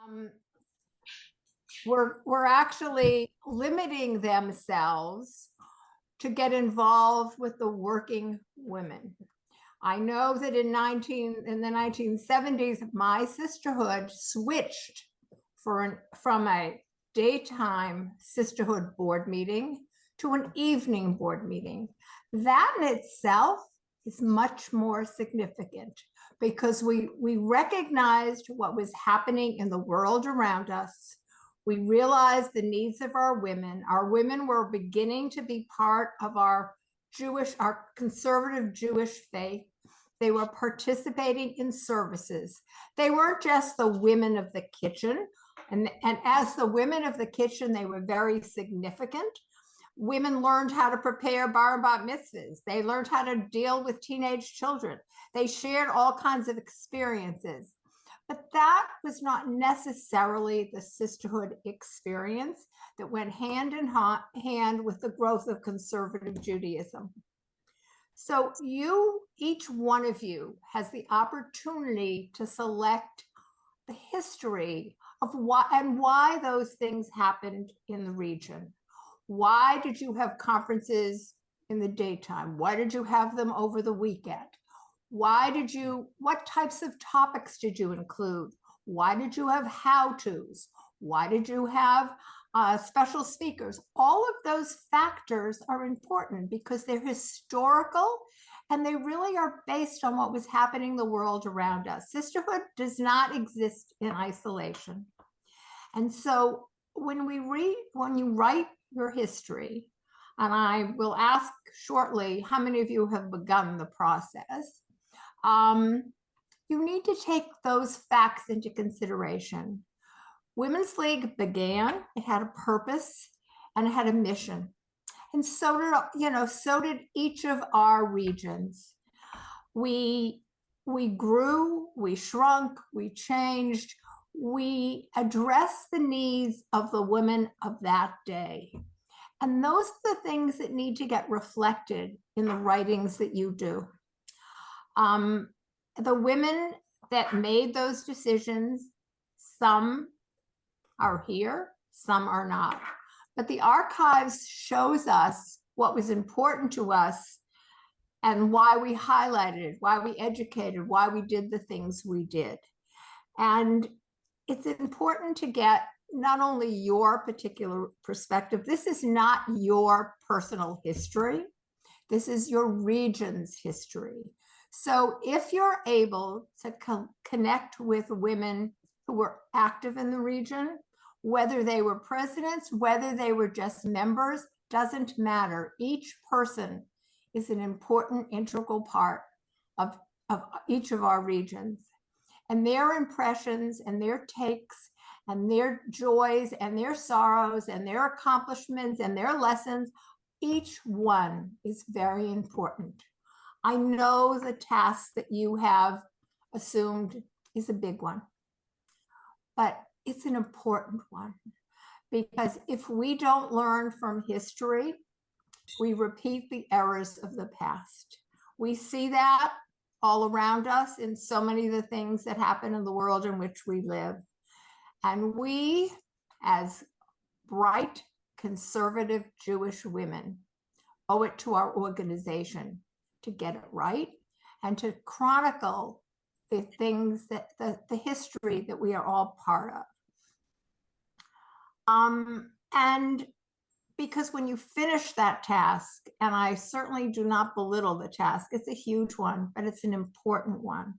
um, were actually limiting themselves to get involved with the working women. I know that in the 1970s, my sisterhood switched from a daytime sisterhood board meeting to an evening board meeting. That in itself is much more significant because we recognized what was happening in the world around us. We realized the needs of our women. Our women were beginning to be part of our conservative Jewish faith. They were participating in services. They weren't just the women of the kitchen. And as the women of the kitchen, they were very significant. Women learned how to prepare bar and bat mitzvahs. They learned how to deal with teenage children. They shared all kinds of experiences. But that was not necessarily the sisterhood experience that went hand in hand with the growth of conservative Judaism. So each one of you has the opportunity to select the history of why those things happened in the region. Why did you have conferences in the daytime? Why did you have them over the weekend? What types of topics did you include? Why did you have how-tos? Why did you have special speakers? All of those factors are important because they're historical and they really are based on what was happening in the world around us. Sisterhood does not exist in isolation. And so when you write your history, and I will ask shortly how many of you have begun the process, you need to take those facts into consideration. Women's League began, it had a purpose and it had a mission. And so did each of our regions. We grew, we shrunk, we changed, we addressed the needs of the women of that day. And those are the things that need to get reflected in the writings that you do. The women that made those decisions, some are here, some are not. But the archives shows us what was important to us and why we highlighted, why we educated, why we did the things we did. And it's important to get not only your particular perspective, this is not your personal history, this is your region's history. So if you're able to connect with women who were active in the region, whether they were presidents, whether they were just members, doesn't matter. Each person is an important integral part of each of our regions. And their impressions and their takes and their joys and their sorrows and their accomplishments and their lessons, each one is very important. I know the task that you have assumed is a big one, but it's an important one, because if we don't learn from history, we repeat the errors of the past. We see that all around us in so many of the things that happen in the world in which we live. And we, as bright, conservative Jewish women, owe it to our organization to get it right and to chronicle the things that the history that we are all part of. And because when you finish that task, and I certainly do not belittle the task, it's a huge one, but it's an important one.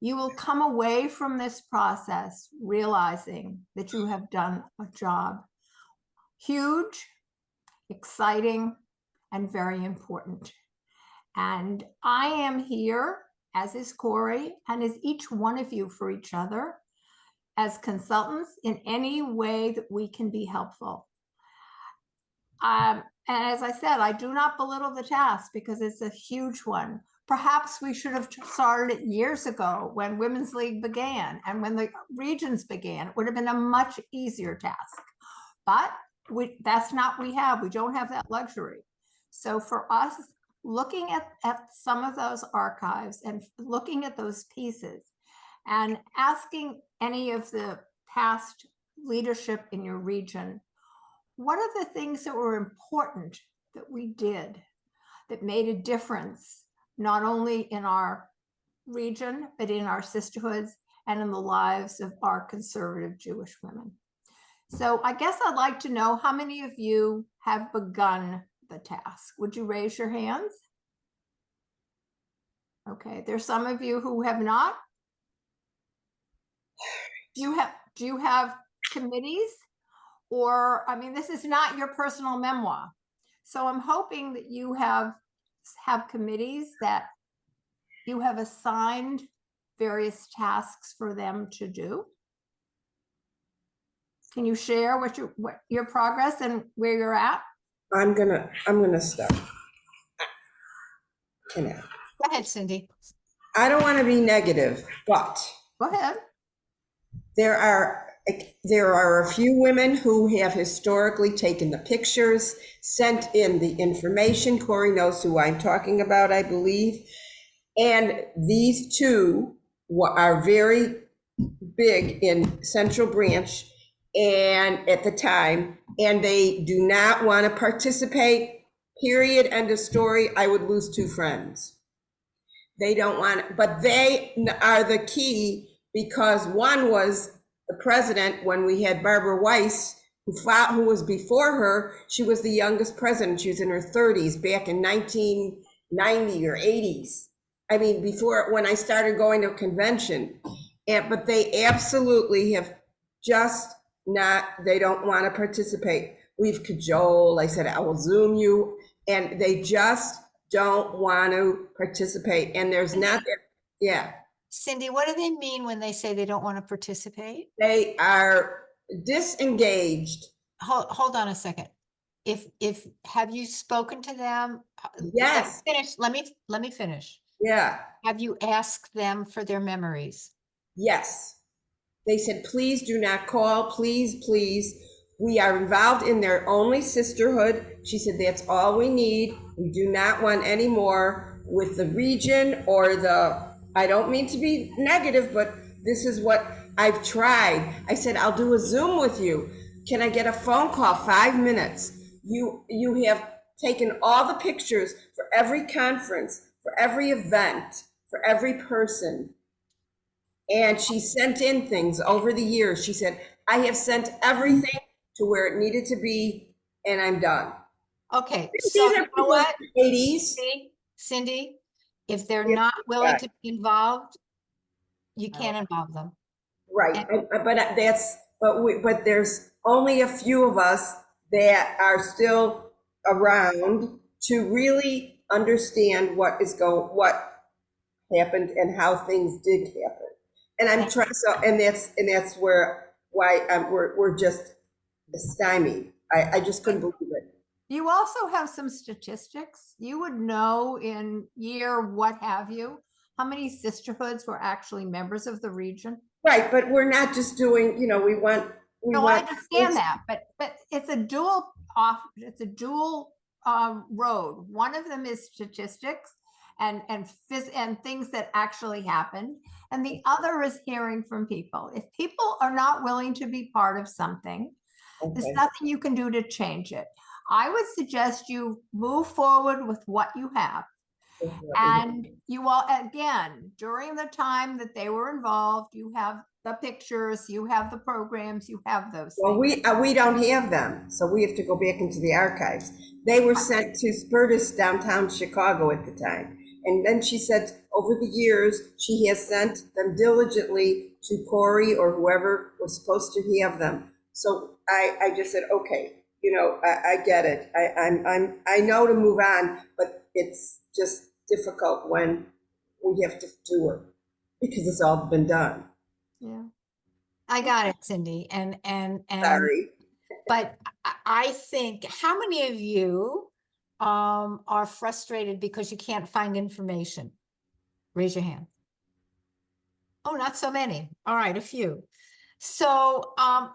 You will come away from this process realizing that you have done a job huge, exciting, and very important. And I am here, as is Corey, and as each one of you for each other, as consultants in any way that we can be helpful. And as I said, I do not belittle the task because it's a huge one. Perhaps we should have started it years ago when Women's League began and when the regions began. It would have been a much easier task. But that's not what we have. We don't have that luxury. So for us, looking at some of those archives and looking at those pieces and asking any of the past leadership in your region, what are the things that were important that we did that made a difference, not only in our region, but in our sisterhoods and in the lives of our conservative Jewish women? So I guess I'd like to know how many of you have begun the task. Would you raise your hands? Okay, there's some of you who have not. Do you have committees? Or, I mean, this is not your personal memoir. So I'm hoping that you have committees that you have assigned various tasks for them to do. Can you share what your progress and where you're at? I'm gonna start. Go ahead, Cindy. I don't want to be negative, but Go ahead. there are a few women who have historically taken the pictures, sent in the information. Corey knows who I'm talking about, I believe. And these two are very big in Central Branch and at the time, and they do not want to participate, period, end of story. I would lose 2 friends. They don't want, but they are the key, because one was the president when we had Barbara Weiss, who was before her. She was the youngest president. She was in her 30s back in 1990 or 80s. I mean, before, when I started going to a convention. But they absolutely have just not, they don't want to participate. We've cajoled, I said, I will Zoom you, and they just don't want to participate. And there's not, yeah. Cindy, what do they mean when they say they don't want to participate? They are disengaged. Hold on a second. If have you spoken to them? Yes. Let me finish. Yeah. Have you asked them for their memories? Yes. They said, please do not call, please, please. We are involved in their only sisterhood. She said, that's all we need. We do not want any more with the region or I don't mean to be negative, but this is what I've tried. I said, I'll do a Zoom with you. Can I get a phone call, 5 minutes? You have taken all the pictures for every conference, for every event, for every person. And she sent in things over the years. She said, I have sent everything to where it needed to be, and I'm done. Okay, so you know what? 80s. Cindy, if they're not willing to be involved, you can't involve them. Right, but there's only a few of us that are still around to really understand what happened and how things did happen. And I'm trying, and that's why we're just stymied. I just couldn't believe it. You also have some statistics. You would know in year what have you, how many sisterhoods were actually members of the region. Right, but we're not just doing, I understand that, but it's a dual road. One of them is statistics and things that actually happened, and the other is hearing from people. If people are not willing to be part of something, there's nothing you can do to change it. I would suggest you move forward with what you have. And you all, again, during the time that they were involved, you have the pictures, you have the programs, you have those Well, things. we don't have them, so we have to go back into the archives. They were sent to Spertus downtown Chicago at the time. And then she said over the years, she has sent them diligently to Corey or whoever was supposed to have them. So I just said, okay, I get it. I know to move on, but it's just difficult when we have to do it because it's all been done. Yeah. I got it, Cindy. And Sorry. But I think, how many of you are frustrated because you can't find information? Raise your hand. Oh, not so many. All right, a few. So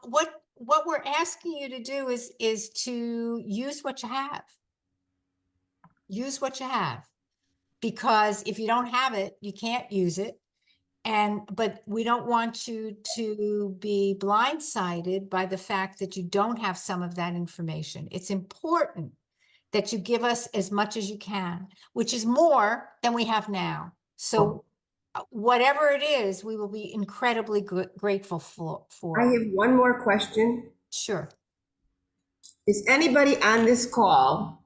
what we're asking you to do is to use what you have. Use what you have. Because if you don't have it, you can't use it. But we don't want you to be blindsided by the fact that you don't have some of that information. It's important that you give us as much as you can, which is more than we have now. So whatever it is, we will be incredibly grateful for. I have one more question. Sure. Is anybody on this call,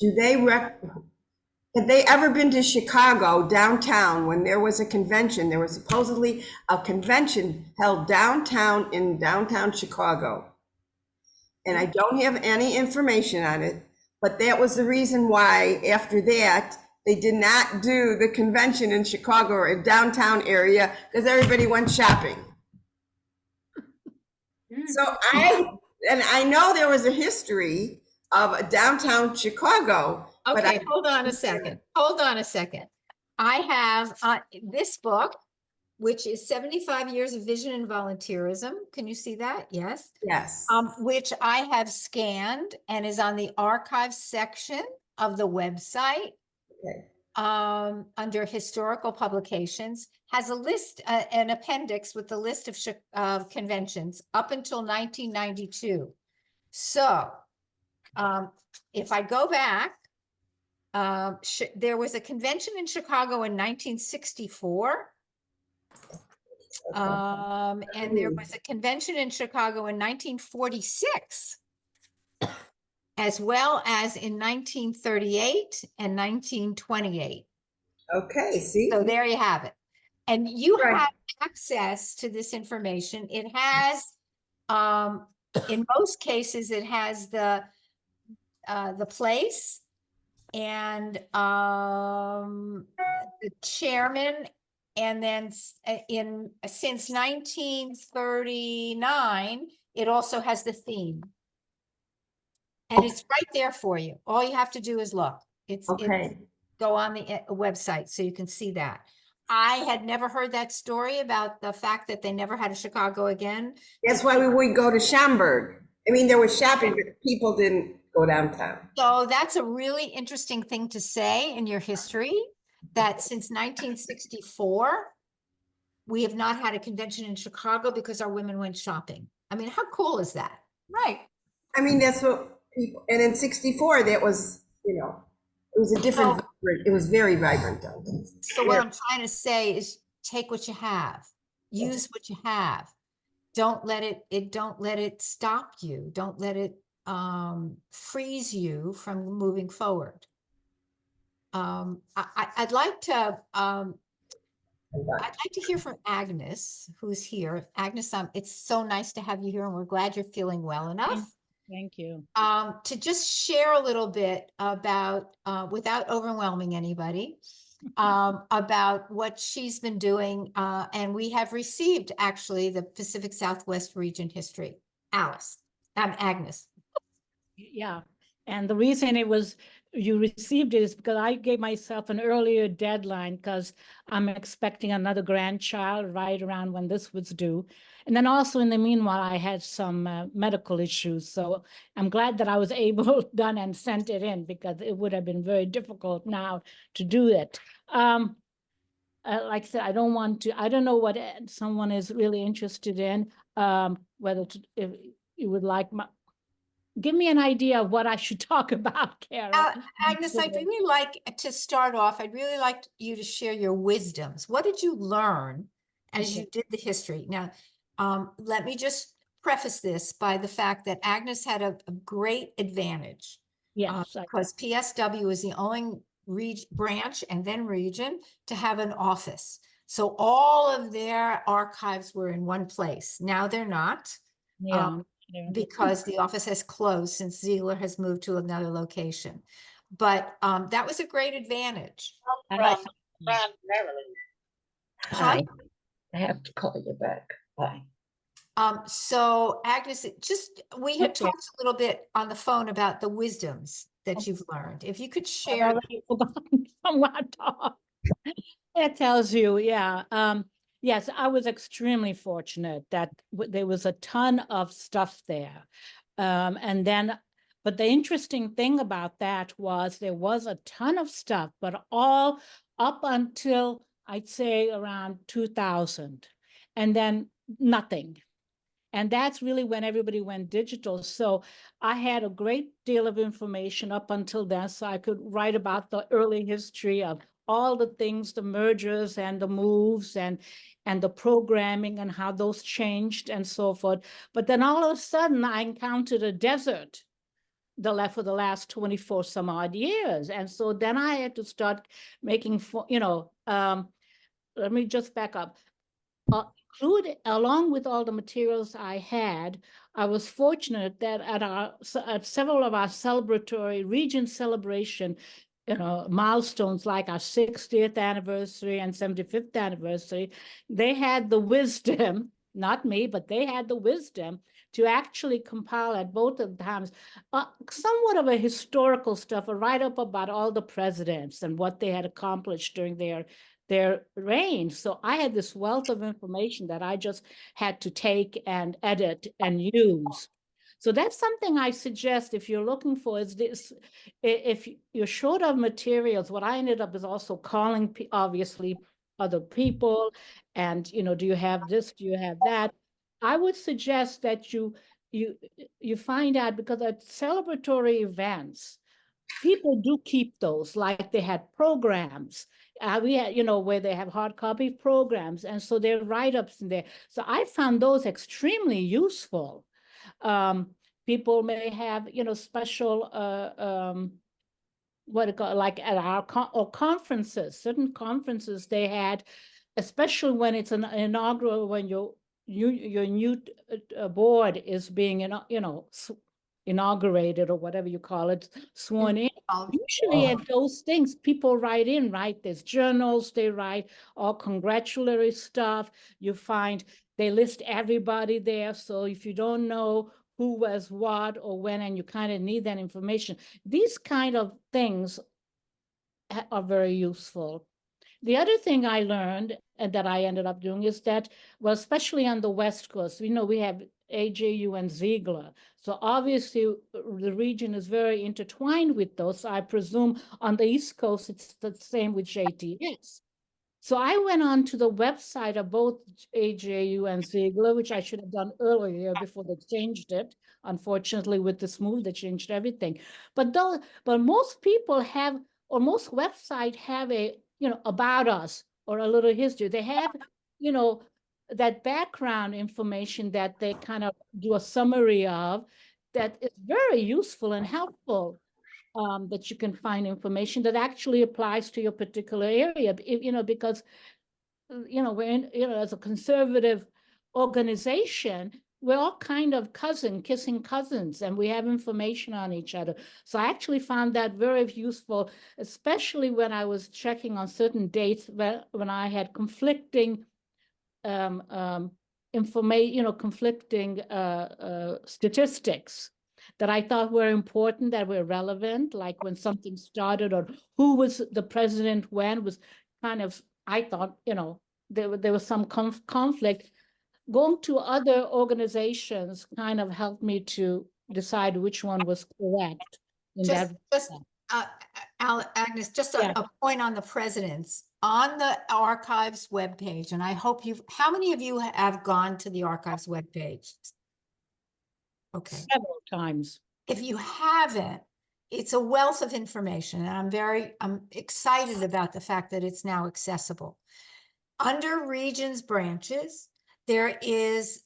have they ever been to Chicago downtown when there was a convention? There was supposedly a convention held downtown in downtown Chicago. And I don't have any information on it, but that was the reason why after that, they did not do the convention in Chicago or a downtown area because everybody went shopping. So I know there was a history of a downtown Chicago. but Okay, I- hold on a second. Hold on a second. I have this book, which is 75 Years of Vision and Volunteerism. Can you see that? Yes. Yes. Which I have scanned and is on the archive section of the website. Okay. Under historical publications, has a list, an appendix with the list of conventions up until 1992. So if I go back, there was a convention in Chicago in 1964. And there was a convention in Chicago in 1946, as well as in 1938 and 1928. Okay, see? So there you have it. And you Right. have access to this information. It has, in most cases, it has the place and the chairman, and then since 1939, it also has the theme. And it's right there for you. All you have to do is look. It's Okay. go on the website so you can see that. I had never heard that story about the fact that they never had a Chicago again. That's why we would go to Schaumburg. I mean, there was shopping, but people didn't go downtown. So that's a really interesting thing to say in your history, that since 1964, we have not had a convention in Chicago because our women went shopping. I mean, how cool is that? Right. I mean, that's what people, and in 64, that was, it was a different, it was very vibrant down there. So what I'm trying to say is take what you have, use what you have. Don't let it stop you. Don't let it freeze you from moving forward. I'd like to hear from Agnes, who's here. Agnes, it's so nice to have you here, and we're glad you're feeling well enough. Thank you. To just share a little bit about, without overwhelming anybody, about what she's been doing. And we have received actually the Pacific Southwest region history. Agnes. Yeah. And the reason you received it is because I gave myself an earlier deadline because I'm expecting another grandchild right around when this was due. And then also in the meanwhile, I had some medical issues. So I'm glad that I was done and sent it in, because it would have been very difficult now to do it. Like I said, I don't know what someone is really interested in, if you would like give me an idea of what I should talk about, Karen. Agnes, I'd really like to start off. I'd really like you to share your wisdoms. What did you learn as you did the history? Now, let me just preface this by the fact that Agnes had a great advantage. Yes. Because PSW is the only branch and then region to have an office. So all of their archives were in one place. Now they're not. Yeah. Because the office has closed since Ziegler has moved to another location. But that was a great advantage. From Maryland. Hi. I have to call you back. Bye. So Agnes, we had Okay. talked a little bit on the phone about the wisdoms that you've learned. If you could I've share. already forgotten from what talk. It tells you, yeah. Yes, I was extremely fortunate that there was a ton of stuff there. But the interesting thing about that was there was a ton of stuff, but all up until I'd say around 2000, and then nothing. And that's really when everybody went digital. So I had a great deal of information up until then, so I could write about the early history of all the things, the mergers and the moves and the programming and how those changed and so forth. But then all of a sudden I encountered a desert for the last 24 some odd years. And so then I had to start making, let me just back up. Along with all the materials I had, I was fortunate that at several of our celebratory region celebration, milestones like our 60th anniversary and 75th anniversary, they had the wisdom, not me, but they had the wisdom to actually compile at both of the times somewhat of a historical stuff, a write-up about all the presidents and what they had accomplished during their reign. So I had this wealth of information that I just had to take and edit and use. So that's something I suggest if you're looking for is this, if you're short of materials, what I ended up is also calling obviously other people and, do you have this, do you have that? I would suggest that you find out, because at celebratory events, people do keep those, like they had programs. We had, where they have hard copy programs. And so there are write-ups in there. So I found those extremely useful. People may have, special, like at our conferences, certain conferences they had, especially when it's an inaugural, when your new board is being, inaugurated or whatever you call it, sworn in. Usually at those things, people write in, right? There's journals, they write all congratulatory stuff. You find they list everybody there. So if you don't know who was what or when, and you kind of need that information, these kind of things are very useful. The other thing I learned and that I ended up doing is that, well, especially on the West Coast, we have AJU and Ziegler. So obviously the region is very intertwined with those. So I presume on the East Coast, it's the same with JTS. So I went on to the website of both AJU and Ziegler, which I should have done earlier before they changed it. Unfortunately, with this move, they changed everything. But most people have, or most websites have a, about us or a little history. They have, that background information that they kind of do a summary of that is very useful and helpful. That you can find information that actually applies to your particular area, because, we're in, as a conservative organization, we're all kind of kissing cousins, and we have information on each other. So I actually found that very useful, especially when I was checking on certain dates when I had conflicting information, conflicting statistics that I thought were important, that were relevant, like when something started or who was the president when, was kind of, I thought, there was some conflict. Going to other organizations kind of helped me to decide which one was correct. Agnes, just Yeah. a point on the presidents. On the archives webpage, and I hope how many of you have gone to the archives webpage? Okay. Several times. If you haven't, it's a wealth of information, and I'm excited about the fact that it's now accessible. Under regions branches, there is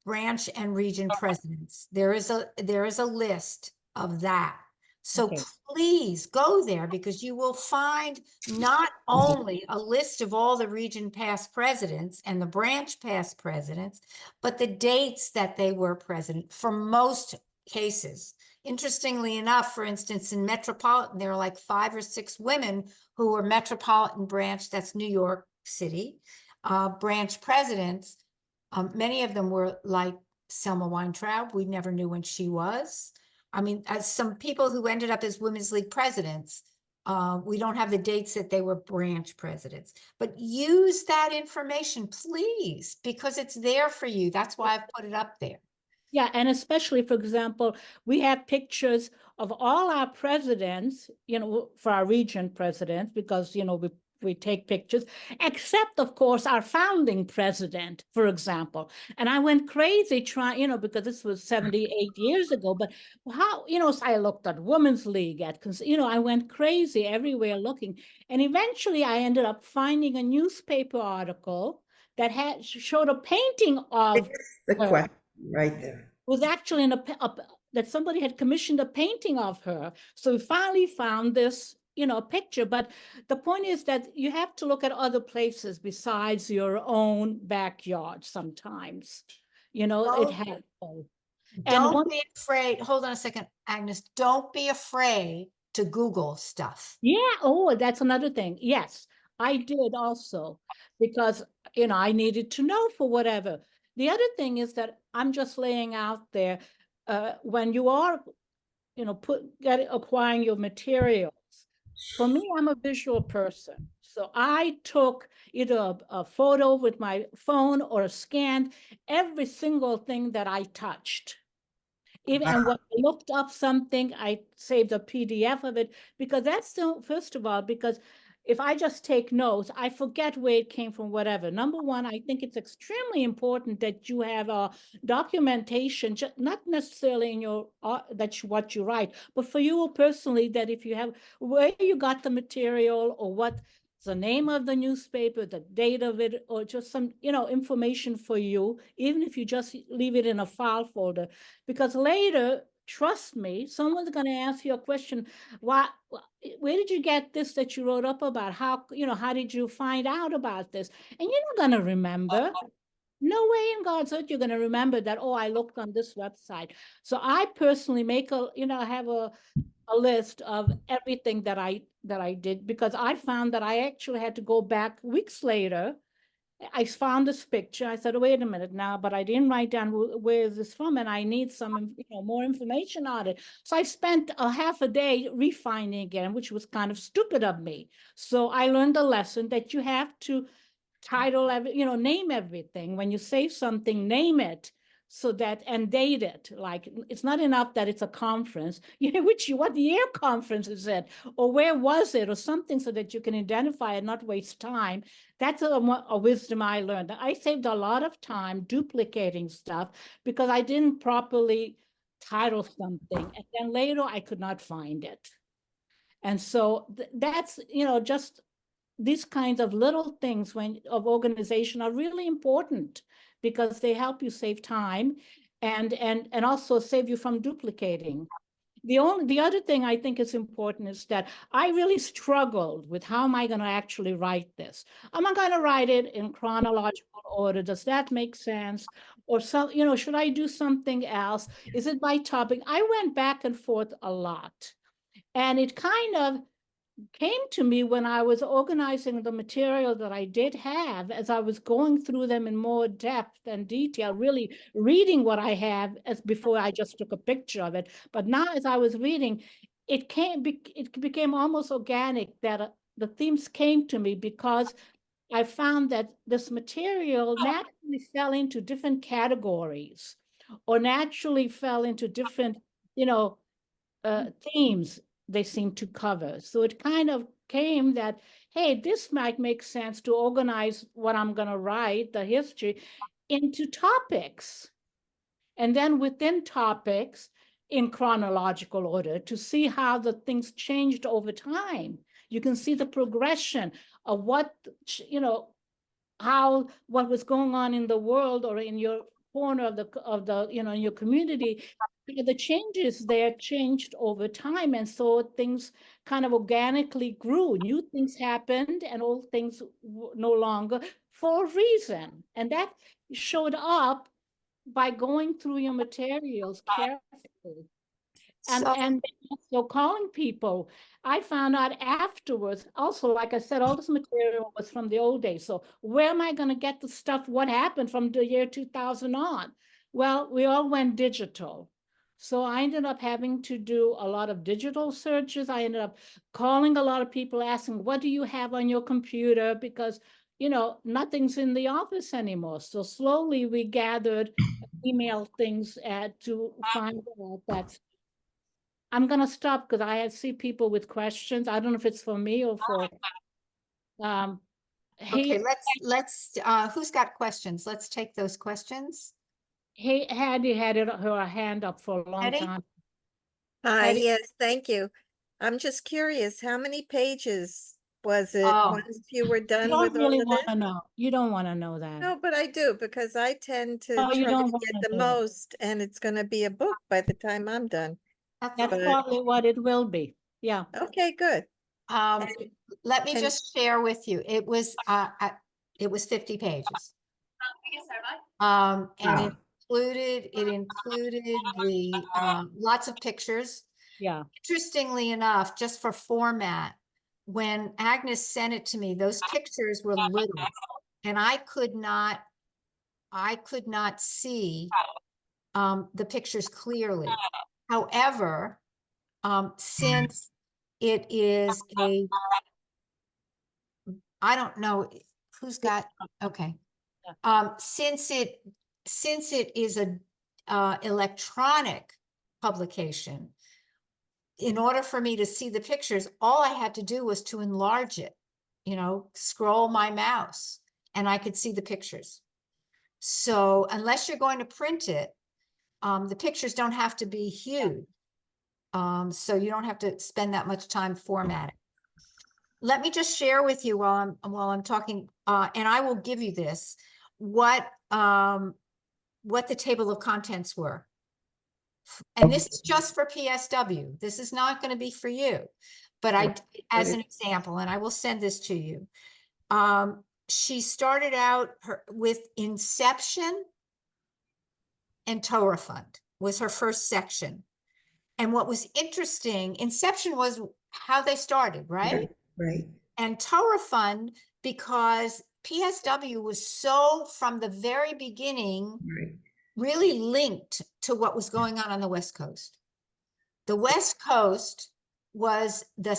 branch and region presidents. There is a list of that. So Okay. please go there, because you will find not only a list of all the region past presidents and the branch past presidents, but the dates that they were president for most cases. Interestingly enough, for instance, in Metropolitan, there are like 5 or 6 women who were Metropolitan branch, that's New York City, branch presidents. Many of them were like Selma Weintraub. We never knew when she was. I mean, as some people who ended up as Women's League presidents, we don't have the dates that they were branch presidents, but use that information, please, because it's there for you. That's why I've put it up there. Yeah, and especially, for example, we have pictures of all our presidents, for our region presidents, because, we we take pictures, except of course our founding president, for example. And I went crazy trying, you know, because this was 78 years ago, but how, you know, so I looked at Women's League, you know, I went crazy everywhere looking. And eventually I ended up finding a newspaper article that showed a painting of The her. question right there. Was actually in that somebody had commissioned a painting of her. So we finally found this, you know, picture. But the point is that you have to look at other places besides your own backyard sometimes. You know, it Don't- has. And Don't be afraid. Hold on a second, Agnes. Don't be afraid to Google stuff. yeah, oh, that's another thing. Yes, I did also, because, you know, I needed to know for whatever. The other thing is that I'm just laying out there, when you are, you know, acquiring your materials. For me, I'm a visual person. So I took either a photo with my phone or scanned every single thing that I touched. Even and when I looked up something, I saved a PDF of it, because that's the first of all, because if I just take notes, I forget where it came from, whatever. Number one, I think it's extremely important that you have a documentation, not necessarily in your what you write, but for you personally, that if you have where you got the material or what the name of the newspaper, the date of it, or just some, you know, information for you, even if you just leave it in a file folder. Because later, trust me, someone's going to ask you a question. Why, where did you get this that you wrote up about? How, you know, how did you find out about this? And you're not going to remember. No way in God's earth you're going to remember that, oh, I looked on this website. So I personally make have a list of everything that I did, because I found that I actually had to go back weeks later. I found this picture. I said, wait a minute now, but I didn't write down where is this from, and I need some, you know, more information on it. So I spent a half a day refining again, which was kind of stupid of me. So I learned a lesson that you have to name everything. When you say something, name it, so that, and date it. Like, it's not enough that it's a conference. What year conference is it, or where was it, or something, so that you can identify and not waste time. That's a wisdom I learned. I saved a lot of time duplicating stuff because I didn't properly title something, and then later I could not find it. And so that's, you know, just these kinds of little things of organization are really important, because they help you save time and also save you from duplicating. The other thing I think is important is that I really struggled with, how am I going to actually write this? Am I going to write it in chronological order? Does that make sense? Or should I do something else? Is it by topic? I went back and forth a lot. And it kind of came to me when I was organizing the material that I did have, as I was going through them in more depth and detail, really reading what I have as before I just took a picture of it. But now as I was reading, it became almost organic, that the themes came to me, because I found that this material naturally fell into different categories, or naturally fell into different, themes they seem to cover. So it kind of came that, hey, this might make sense to organize what I'm going to write, the history, into topics. And then within topics, in chronological order, to see how the things changed over time. You can see the progression of what was going on in the world, or in your corner of the in your community. The changes there changed over time, and so things kind of organically grew. New things happened, and old things no longer, for a reason. And that showed up by going through your materials carefully. And so calling people, I found out afterwards, also, like I said, all this material was from the old days. So where am I going to get the stuff? What happened from the year 2000 on? Well, we all went digital. So I ended up having to do a lot of digital searches. I ended up calling a lot of people, asking, what do you have on your computer? Because, nothing's in the office anymore. So slowly we gathered email things to find out that. I'm going to stop because I see people with questions. I don't know if it's for me or for. Okay, He, who's got questions? Let's take those questions. Hattie had her hand up for a long Hattie? time. Hi, Hattie- yes, thank you. I'm just curious, how many pages was it Oh. once you were You done don't with all really of want it? to know. You don't want to know that. No, but I do, because I tend to No, you try don't to wanna get the know. most, and it's gonna be a book by the time I'm done. That's That's okay. probably what it will be. Yeah. Okay, good. Um, let me and- just share with you. It was 50 pages. And it included the lots of pictures. Yeah. Interestingly enough, just for format, when Agnes sent it to me, those pictures were little, and I could not see the pictures clearly. However, since it is I don't know who's got, okay. Since it is a electronic publication, in order for me to see the pictures, all I had to do was to enlarge it, scroll my mouse, and I could see the pictures. So unless you're going to print it, the pictures don't have to be huge. So you don't have to spend that much time formatting. Let me just share with you while I'm talking, and I will give you this, what the table of contents were. And this is just for PSW. This is not going to be for you, but as an example, and I will send this to you. She started out with Inception and Torah Fund was her first section. And what was interesting, Inception was how they started, right? Right. And Torah Fund, because PSW was so, from the very beginning, Right. really linked to what was going on the West Coast. The West Coast was the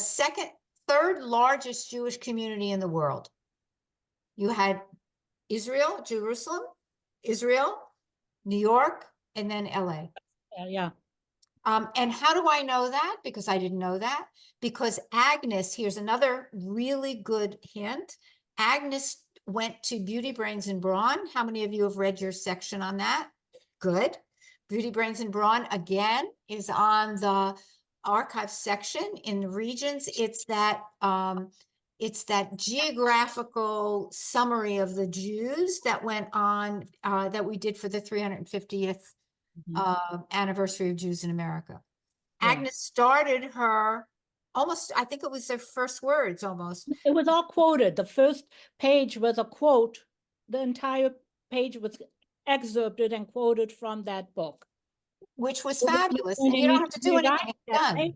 third largest Jewish community in the world. You had Israel, Jerusalem, Israel, New York, and then LA. Yeah. And how do I know that? Because I didn't know that. Because Agnes, here's another really good hint. Agnes went to Beauty, Brains, and Brawn. How many of you have read your section on that? Good. Beauty, Brains, and Brawn, again, is on the archive section in the regions. It's that geographical summary of the Jews that went on, that we did for the 350th anniversary of Jews in America. Yeah. Agnes started her almost, I think it was their first words almost. It was all quoted. The first page was a quote. The entire page was excerpted and quoted from that book. Which was It was fabulous. when And they you don't need have to to do rewrite anything. It's that done. page.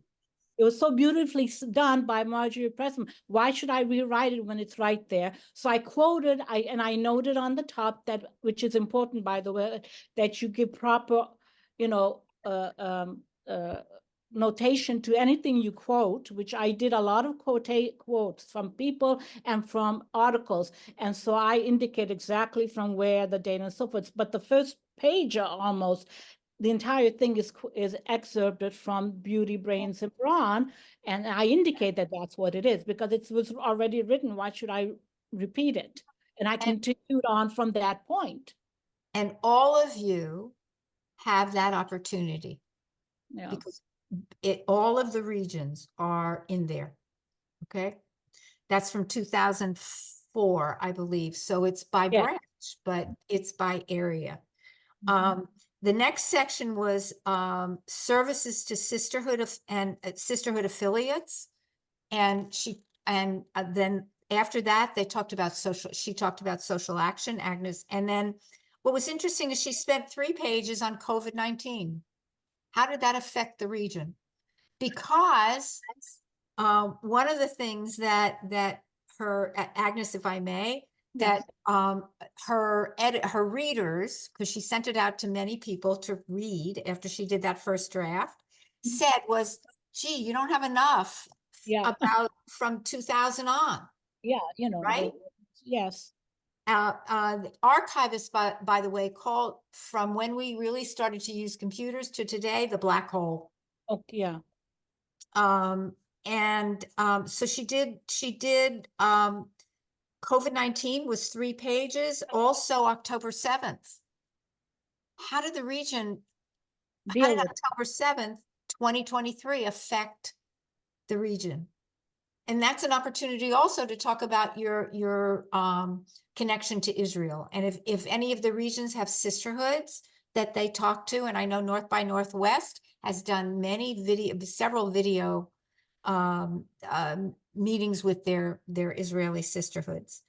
It was so beautifully done by Marjorie Pressman. Why should I rewrite it when it's right there? So I quoted, I noted on the top that, which is important, by the way, that you give proper, notation to anything you quote, which I did a lot of quotes from people and from articles. And so I indicate exactly from where the data and so forth. But the first page almost, the entire thing is excerpted from Beauty, Brains, and Brawn, and I indicate that that's what it is because it was already written. Why should I repeat it? And I continued on from that point. And all of you have that opportunity. Yeah. Because all of the regions are in there. Okay. That's from 2004, I believe. So it's by branch, but it's by area. The next section was services to sisterhood sisterhood affiliates. And then after that, she talked about social action, Agnes. And then what was interesting is she spent 3 pages on COVID-19. How did that affect the region? Because one of the things that her, Agnes, if I may, that her readers, because she sent it out to many people to read after she did that first draft, said was, gee, you don't have enough about from 2000 on. Yeah, right? Yes. The archivist, by the way, called from when we really started to use computers to today, the black hole. Oh, yeah. So she did COVID-19 was 3 pages, also October 7th. How did the region, how Deal did with October 7th, 2023 affect the region? And that's an opportunity also to talk about your connection to Israel. And if any of the regions have sisterhoods that they talk to, and I know North by Northwest has done several video meetings with their Israeli sisterhoods.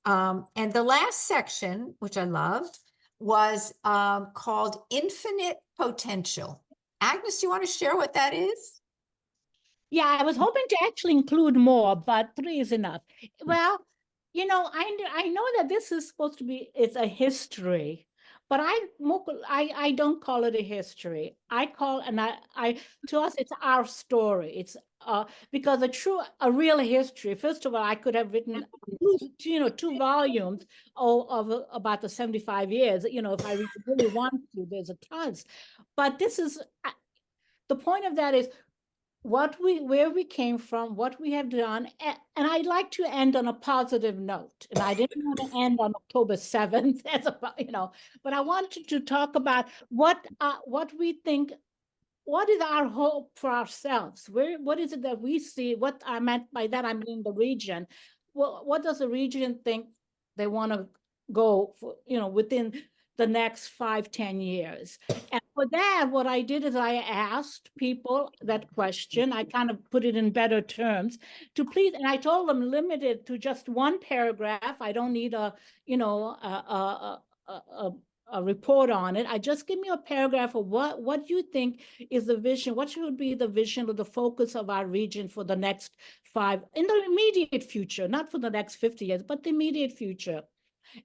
And the last section, which I loved, was called Infinite Potential. Agnes, do you want to share what that is? Yeah, I was hoping to actually include more, but 3 is enough. Well, you know, I know that this is supposed to be, it's a history, but I don't call it a history. I call, and to us, it's our story. It's because a real history, first of all, I could have written, 2 volumes of about the 75 years, if I really want to, there's a tons. But this is, the point of that is, where we came from, what we have done, and I'd like to end on a positive note. And I didn't want to end on October 7th, but I wanted to talk about what we think, what is our hope for ourselves? What is it that we see? What I meant by that, I mean the region. What does the region think they want to go for, within the next 5-10 years? And for that, what I did is I asked people that question. I kind of put it in better terms to please, and I told them limit it to just 1 paragraph. I don't need a report on it. I just give me a paragraph of what you think is the vision, what should be the vision or the focus of our region for the next 5, in the immediate future, not for the next 50 years, but the immediate future.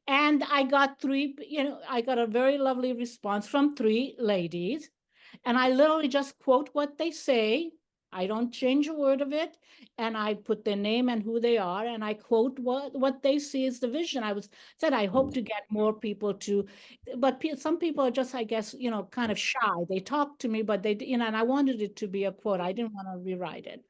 And I got I got a very lovely response from 3 ladies. And I literally just quote what they say. I don't change a word of it. And I put their name and who they are. And I quote what they see as the vision. Said, I hope to get more people to, but some people are just, I guess, kind of shy. They talk to me, but they, and I wanted it to be a quote. I didn't want to rewrite it.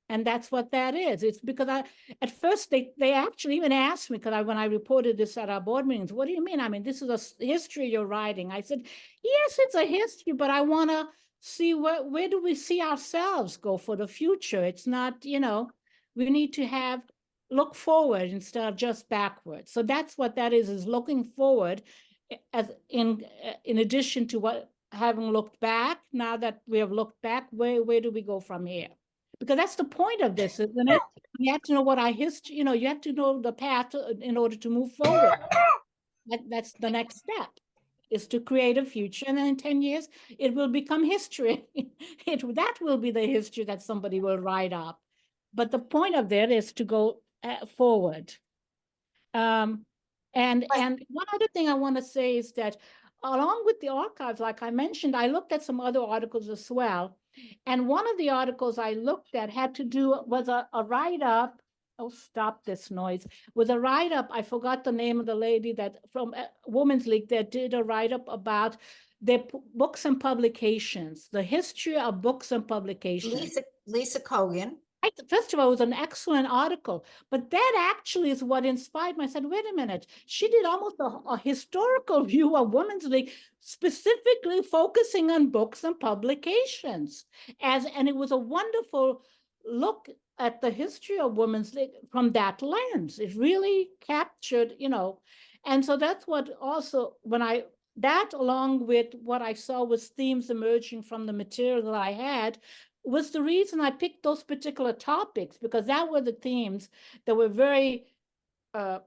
And that's what that is. It's because at first they actually even asked me, because when I reported this at our board meetings, what do you mean? I mean, this is a history you're writing. I said, yes, it's a history, but I want to see where do we see ourselves go for the future? It's not, we need to look forward instead of just backwards. So that's what that is looking forward, as in addition to having looked back. Now that we have looked back, where do we go from here? Because that's the point of this, isn't it? You have to know what our history, you have to know the path in order to move forward. That's the next step, is to create a future. And then in 10 years, it will become history. That will be the history that somebody will write up. But the point of that is to go forward. And one other thing I want to say is that along with the archives, like I mentioned, I looked at some other articles as well. And one of the articles I looked at was a write-up. Oh, stop this noise. Was a write-up. I forgot the name of the lady that from Women's League that did a write-up about their books and publications, the history of books and publications. Lisa Kogan. First of all, it was an excellent article, but that actually is what inspired me. I said, wait a minute, she did almost a historical view of Women's League, specifically focusing on books and publications. And it was a wonderful look at the history of Women's League from that lens. It really captured, and so that's what also, that along with what I saw was themes emerging from the material that I had, was the reason I picked those particular topics, because that were the themes that were very, that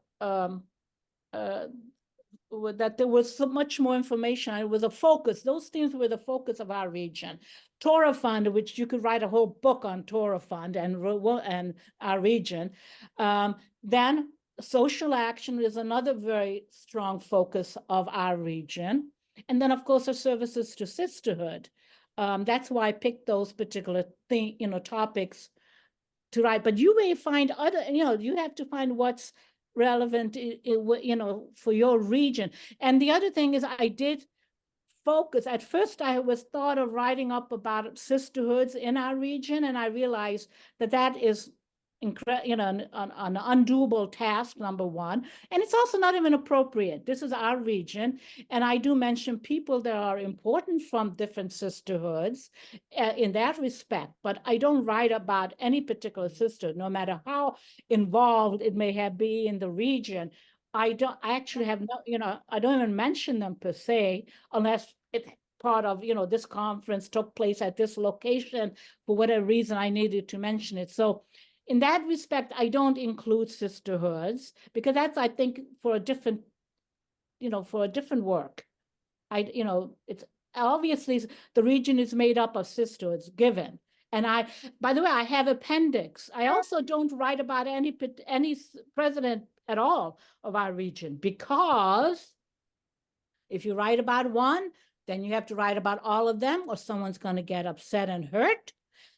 there was so much more information. It was a focus. Those themes were the focus of our region. Torah Fund, which you could write a whole book on Torah Fund and our region. Then social action is another very strong focus of our region. And then, of course, our services to sisterhood. That's why I picked those particular topics to write. But you may find other, you have to find what's relevant, for your region. And the other thing is, I did focus. At first, I was thought of writing up about sisterhoods in our region, and I realized that is an undoable task, number one. And it's also not even appropriate. This is our region. And I do mention people that are important from different sisterhoods in that respect, but I don't write about any particular sister, no matter how involved it may have been in the region. I actually have no, I don't even mention them per se, unless it's part of, this conference took place at this location. For whatever reason, I needed to mention it. So in that respect, I don't include sisterhoods because that's, I think, for a different work. It's obviously the region is made up of sisterhoods, given. And by the way, I have appendix. I also don't write about any president at all of our region, because if you write about one, then you have to write about all of them, or someone's going to get upset and hurt.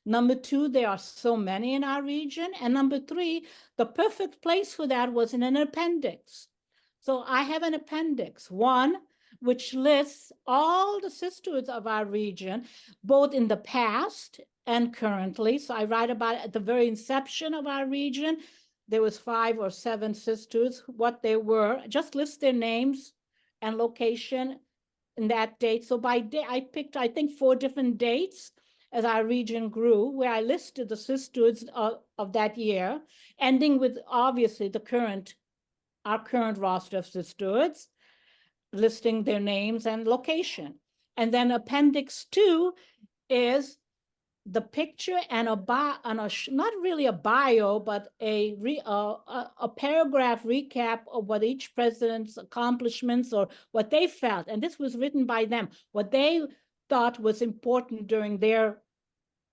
Number two, there are so many in our region. And number three, the perfect place for that was in an appendix. So I have an appendix, one, which lists all the sisterhoods of our region, both in the past and currently. So I write about at the very inception of our region, there was 5 or 7 sisterhoods, what they were, just list their names and location in that date. So by day, I picked, I think, 4 different dates as our region grew, where I listed the sisterhoods of that year, ending with obviously our current roster of sisterhoods, listing their names and location. And then Appendix 2 is the picture and not really a bio, but a paragraph recap of what each president's accomplishments or what they felt. And this was written by them, what they thought was important during their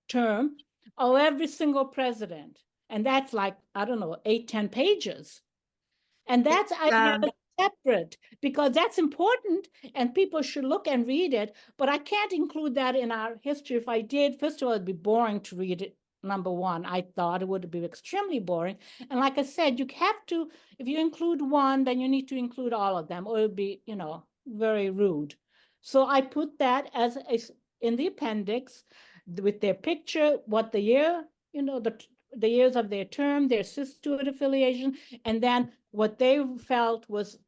term of every single president. And that's like, I don't know, 8-10 pages. And that's separate, because that's important and people should look and read it, but I can't include that in our history. If I did, first of all, it'd be boring to read it. Number one, I thought it would be extremely boring. And like I said, you have to, if you include one, then you need to include all of them, or it'd be, very rude. So I put that as in the appendix with their picture, what the year, the years of their term, their sisterhood affiliation, and then what they felt was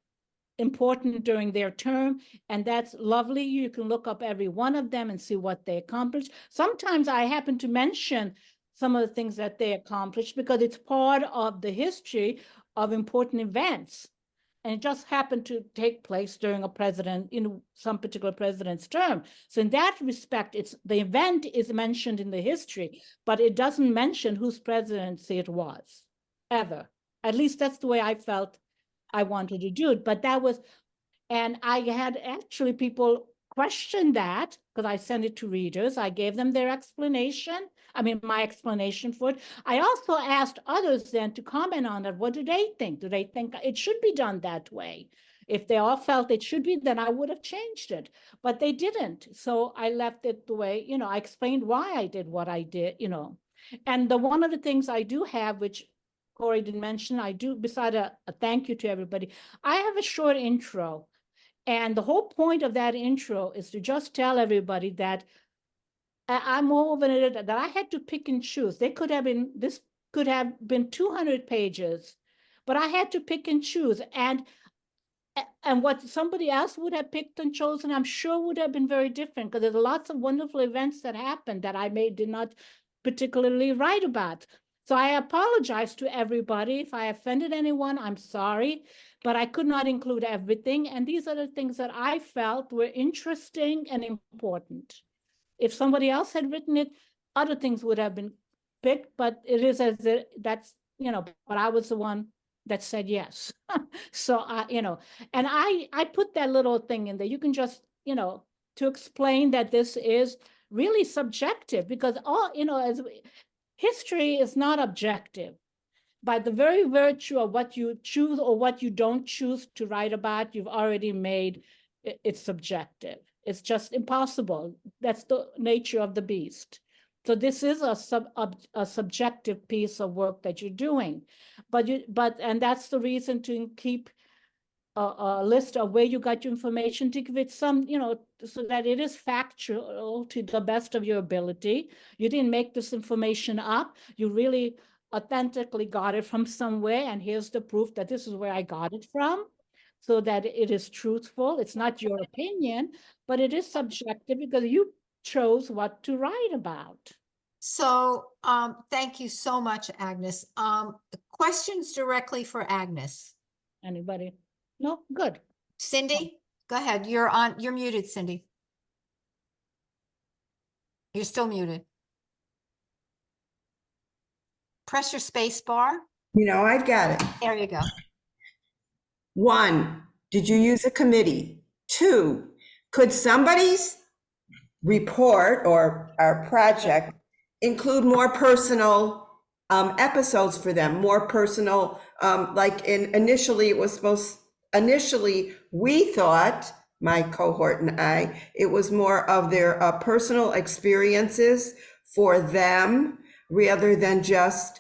important during their term. And that's lovely. You can look up every one of them and see what they accomplished. Sometimes I happen to mention some of the things that they accomplished because it's part of the history of important events. And it just happened to take place during some particular president's term. So in that respect, the event is mentioned in the history, but it doesn't mention whose presidency it was, ever. At least that's the way I felt I wanted to do it. But and I had actually people question that because I sent it to readers. I gave them their explanation. My explanation for it. I also asked others then to comment on it. What do they think? Do they think it should be done that way? If they all felt it should be, then I would have changed it, but they didn't. So I left it the way, I explained why I did what I did, And one of the things I do have, which Corey didn't mention, I do, beside a thank you to everybody, I have a short intro. And the whole point of that intro is to just tell everybody that I'm more of an editor, that I had to pick and choose. This could have been 200 pages, but I had to pick and choose. And what somebody else would have picked and chosen, I'm sure would have been very different, because there's lots of wonderful events that happened that I did not particularly write about. So I apologize to everybody. If I offended anyone, I'm sorry, but I could not include everything. And these are the things that I felt were interesting and important. If somebody else had written it, other things would have been picked, but it is but I was the one that said yes. So, and I put that little thing in there. You can just, to explain that this is really subjective, because history is not objective. By the very virtue of what you choose or what you don't choose to write about, you've already made it subjective. It's just impossible. That's the nature of the beast. So this is a subjective piece of work that you're doing, and that's the reason to keep a list of where you got your information, to give it some, so that it is factual to the best of your ability. You didn't make this information up. You really authentically got it from somewhere, and here's the proof that this is where I got it from, so that it is truthful. It's not your opinion, but it is subjective because you chose what to write about. So, thank you so much, Agnes. Questions directly for Agnes. Anybody? No? Good. Cindy, go ahead. You're muted, Cindy. You're still muted. Press your space bar. I've got it. There you go. 1, did you use a committee? 2, could somebody's report or our project include more personal episodes for them, more personal, initially we thought, my cohort and I, it was more of their personal experiences for them rather than just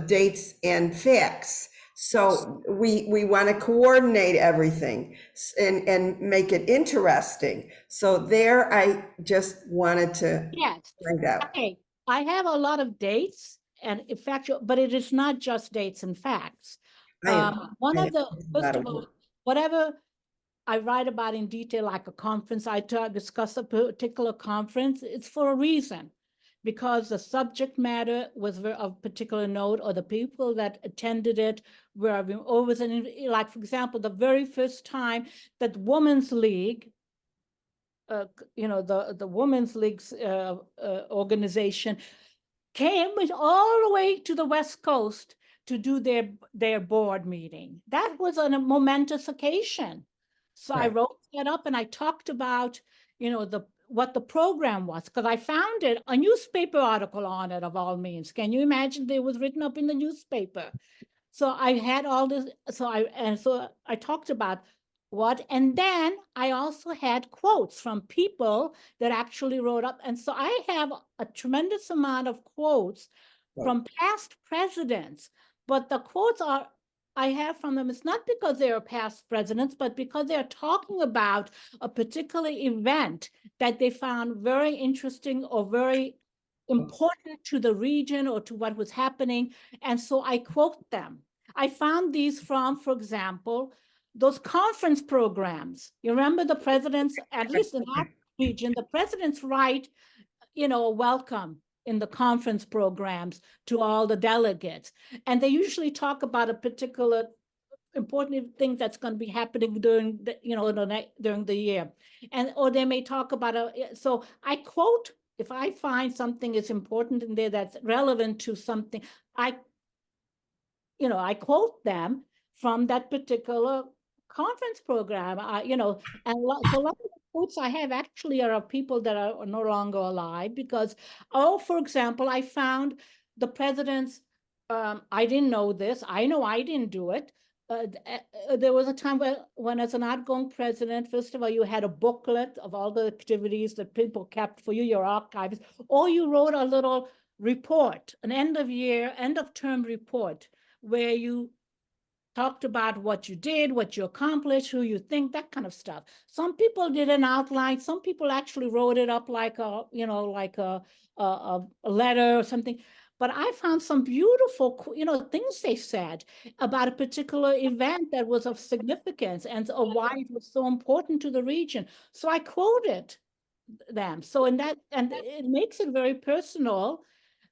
dates and facts. So we want to coordinate everything and make it interesting. So there, I just wanted to Yes. find out. Okay. I have a lot of dates and factual, but it is not just dates and facts. One I of the, have a first lot of of all, whatever I write about in detail, like a conference, discuss a particular conference, it's for a reason. Because the subject matter was of particular note, or the people that attended it were always, like, for example, the very first time that Women's League, the Women's League's organization came all the way to the West Coast to do their board meeting. That was a momentous occasion. So I Right. wrote that up and I talked about, what the program was, because I found a newspaper article on it, of all means. Can you imagine? It was written up in the newspaper. So I had all this, so I talked about what, and then I also had quotes from people that actually wrote up. And so I have a tremendous amount of quotes from past presidents, but the quotes I have from them, it's not because they are past presidents, but because they're talking about a particular event that they found very interesting or very important to the region or to what was happening. And so I quote them. I found these from, for example, those conference programs. You remember the presidents, at least in our region, the presidents write, a welcome in the conference programs to all the delegates. And they usually talk about a particular important thing that's going to be happening during during the year. Or they may talk about so I quote, if I find something is important in there that's relevant to something, I quote them from that particular conference program, and so a lot of the quotes I have actually are of people that are no longer alive because, for example, I found the president's, I didn't know this, I know I didn't do it. There was a time when as an outgoing president, first of all, you had a booklet of all the activities that people kept for you, your archives, or you wrote a little report, an end of term report, where you talked about what you did, what you accomplished, who you think, that kind of stuff. Some people did an outline. Some people actually wrote it up like a letter or something. But I found some beautiful, things they said about a particular event that was of significance and why it was so important to the region. So I quoted them. So and it makes it very personal.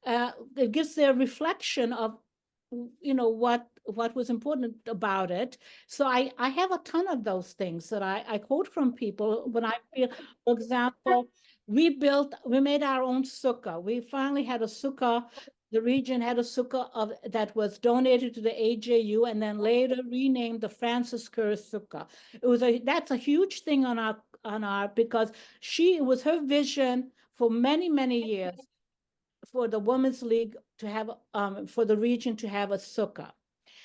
It gives their reflection of what was important about it. So I have a ton of those things that I quote from people when I feel, for example, we made our own sukkah. We finally had a sukkah. The region had a sukkah that was donated to the AJU and then later renamed the Francis Kerr Sukkah. That's a huge thing on our because it was her vision for many, many years for the Women's League to have, for the region to have a sukkah.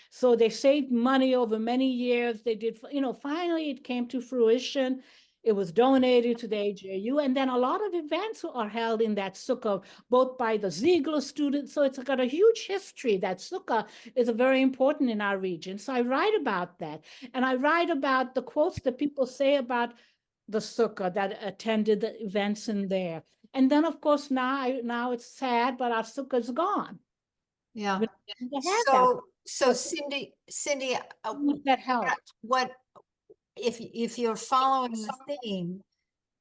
So they saved money over many years. They did, finally it came to fruition. It was donated to the AJU. And then a lot of events are held in that sukkah, both by the Ziegler students. So it's got a huge history. That sukkah is very important in our region. So I write about that. And I write about the quotes that people say about the sukkah that attended the events in there. And then, of course, now it's sad, but our sukkah is gone. Yeah. We don't have that. So Cindy, That helped. what, if you're following the theme,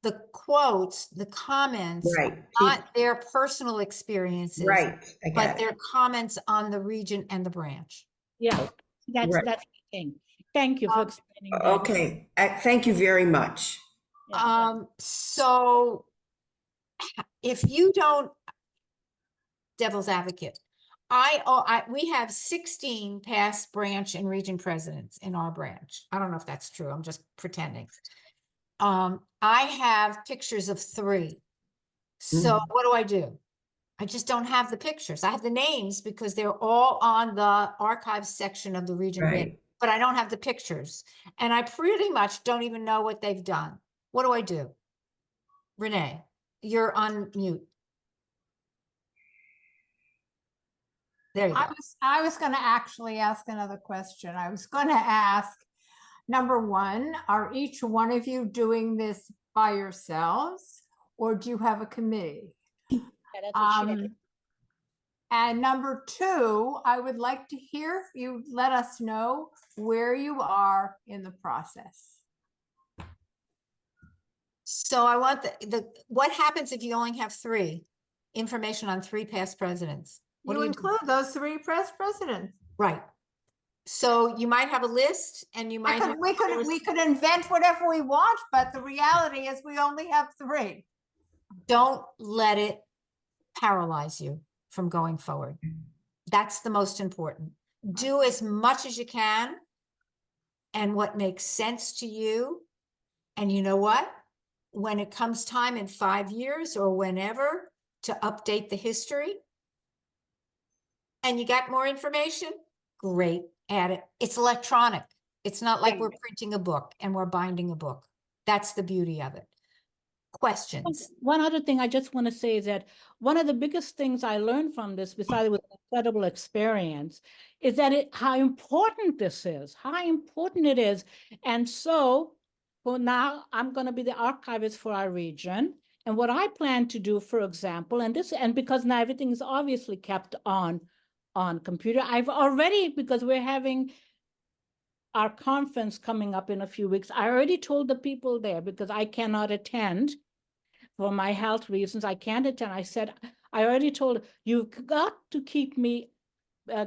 the quotes, the comments, are Right. not their personal experiences, Right, I but got it. their comments on the region and the branch. Yeah, that's Right. that's the thing. Thank you for Um, explaining that. Okay, thank you very much. Yeah. So if you don't, devil's advocate, we have 16 past branch and region presidents in our branch. I don't know if that's true. I'm just pretending. I have pictures of 3. So Mhm. what do? I just don't have the pictures. I have the names because they're all on the archives section of the region web, Right. but I don't have the pictures. And I pretty much don't even know what they've done. What do? Renee, you're on mute. There you go. I was going to actually ask another question. I was going to ask, number one, are each one of you doing this by yourselves, or do you have a committee? Yeah, that's what she- And number two, I would like to hear if you let us know where you are in the process. So I want what happens if you only have 3? Information on 3 past presidents. What You do? include those 3 past presidents. Right. So you might have a list and you I might could, have. we could invent whatever we want, but the reality is we only have 3. Don't let it paralyze you from going forward. That's the most important. Do as much as you can and what makes sense to you. And you know what? When it comes time in 5 years or whenever to update the history and you got more information, great, add it. It's electronic. It's not like we're printing a book and we're binding a book. That's the beauty of it. Questions? One other thing I just want to say is that one of the biggest things I learned from this, besides with incredible experience, is that how important this is, how important it is. And so for now, I'm going to be the archivist for our region. And what I plan to do, for example, and because now everything is obviously kept on computer, I've already, because we're having our conference coming up in a few weeks, I already told the people there, because I cannot attend for my health reasons, I can't attend. I said, I already told you've got to keep a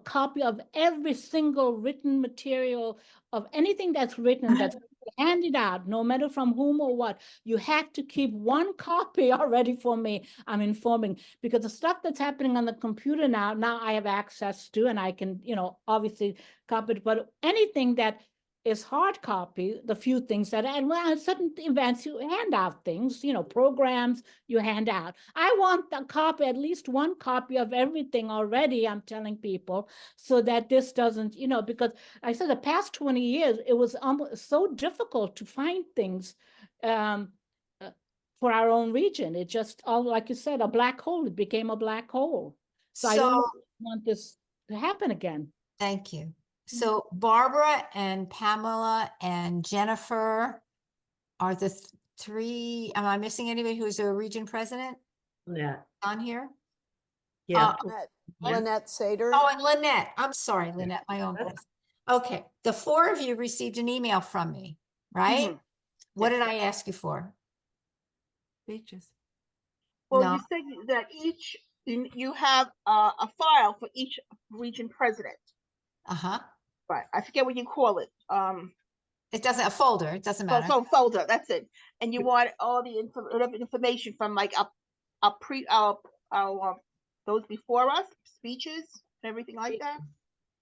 copy of every single written material of anything that's written, that's handed out, no matter from whom or what. You have to keep one copy already for me. I'm informing, because the stuff that's happening on the computer now I have access to, and I can, obviously copy it, but anything that is hard copy, the few things that, and well, at certain events you hand out things, programs you hand out. I want a copy, at least one copy of everything already, I'm telling people, so that this doesn't, because I said the past 20 years, it was so difficult to find things for our own region. It just, all like you said, a black hole, it became a black hole. So I don't want this to happen again. Thank you. So Barbara and Pamela and Jennifer are the 3. Am I missing anybody who's a region president Yeah. on here? Yeah. Lynette Sater. Oh, and Lynette. I'm sorry, Lynette, my own voice. Okay, the 4 of you received an email from me, right? What did I ask you for? Speeches. Well, No. you said that you have a file for each region president, Uh-huh. but I forget what you call it. It doesn't, a folder, it doesn't matter. So folder, that's it. And you want all the information from like those before us, speeches, everything like that.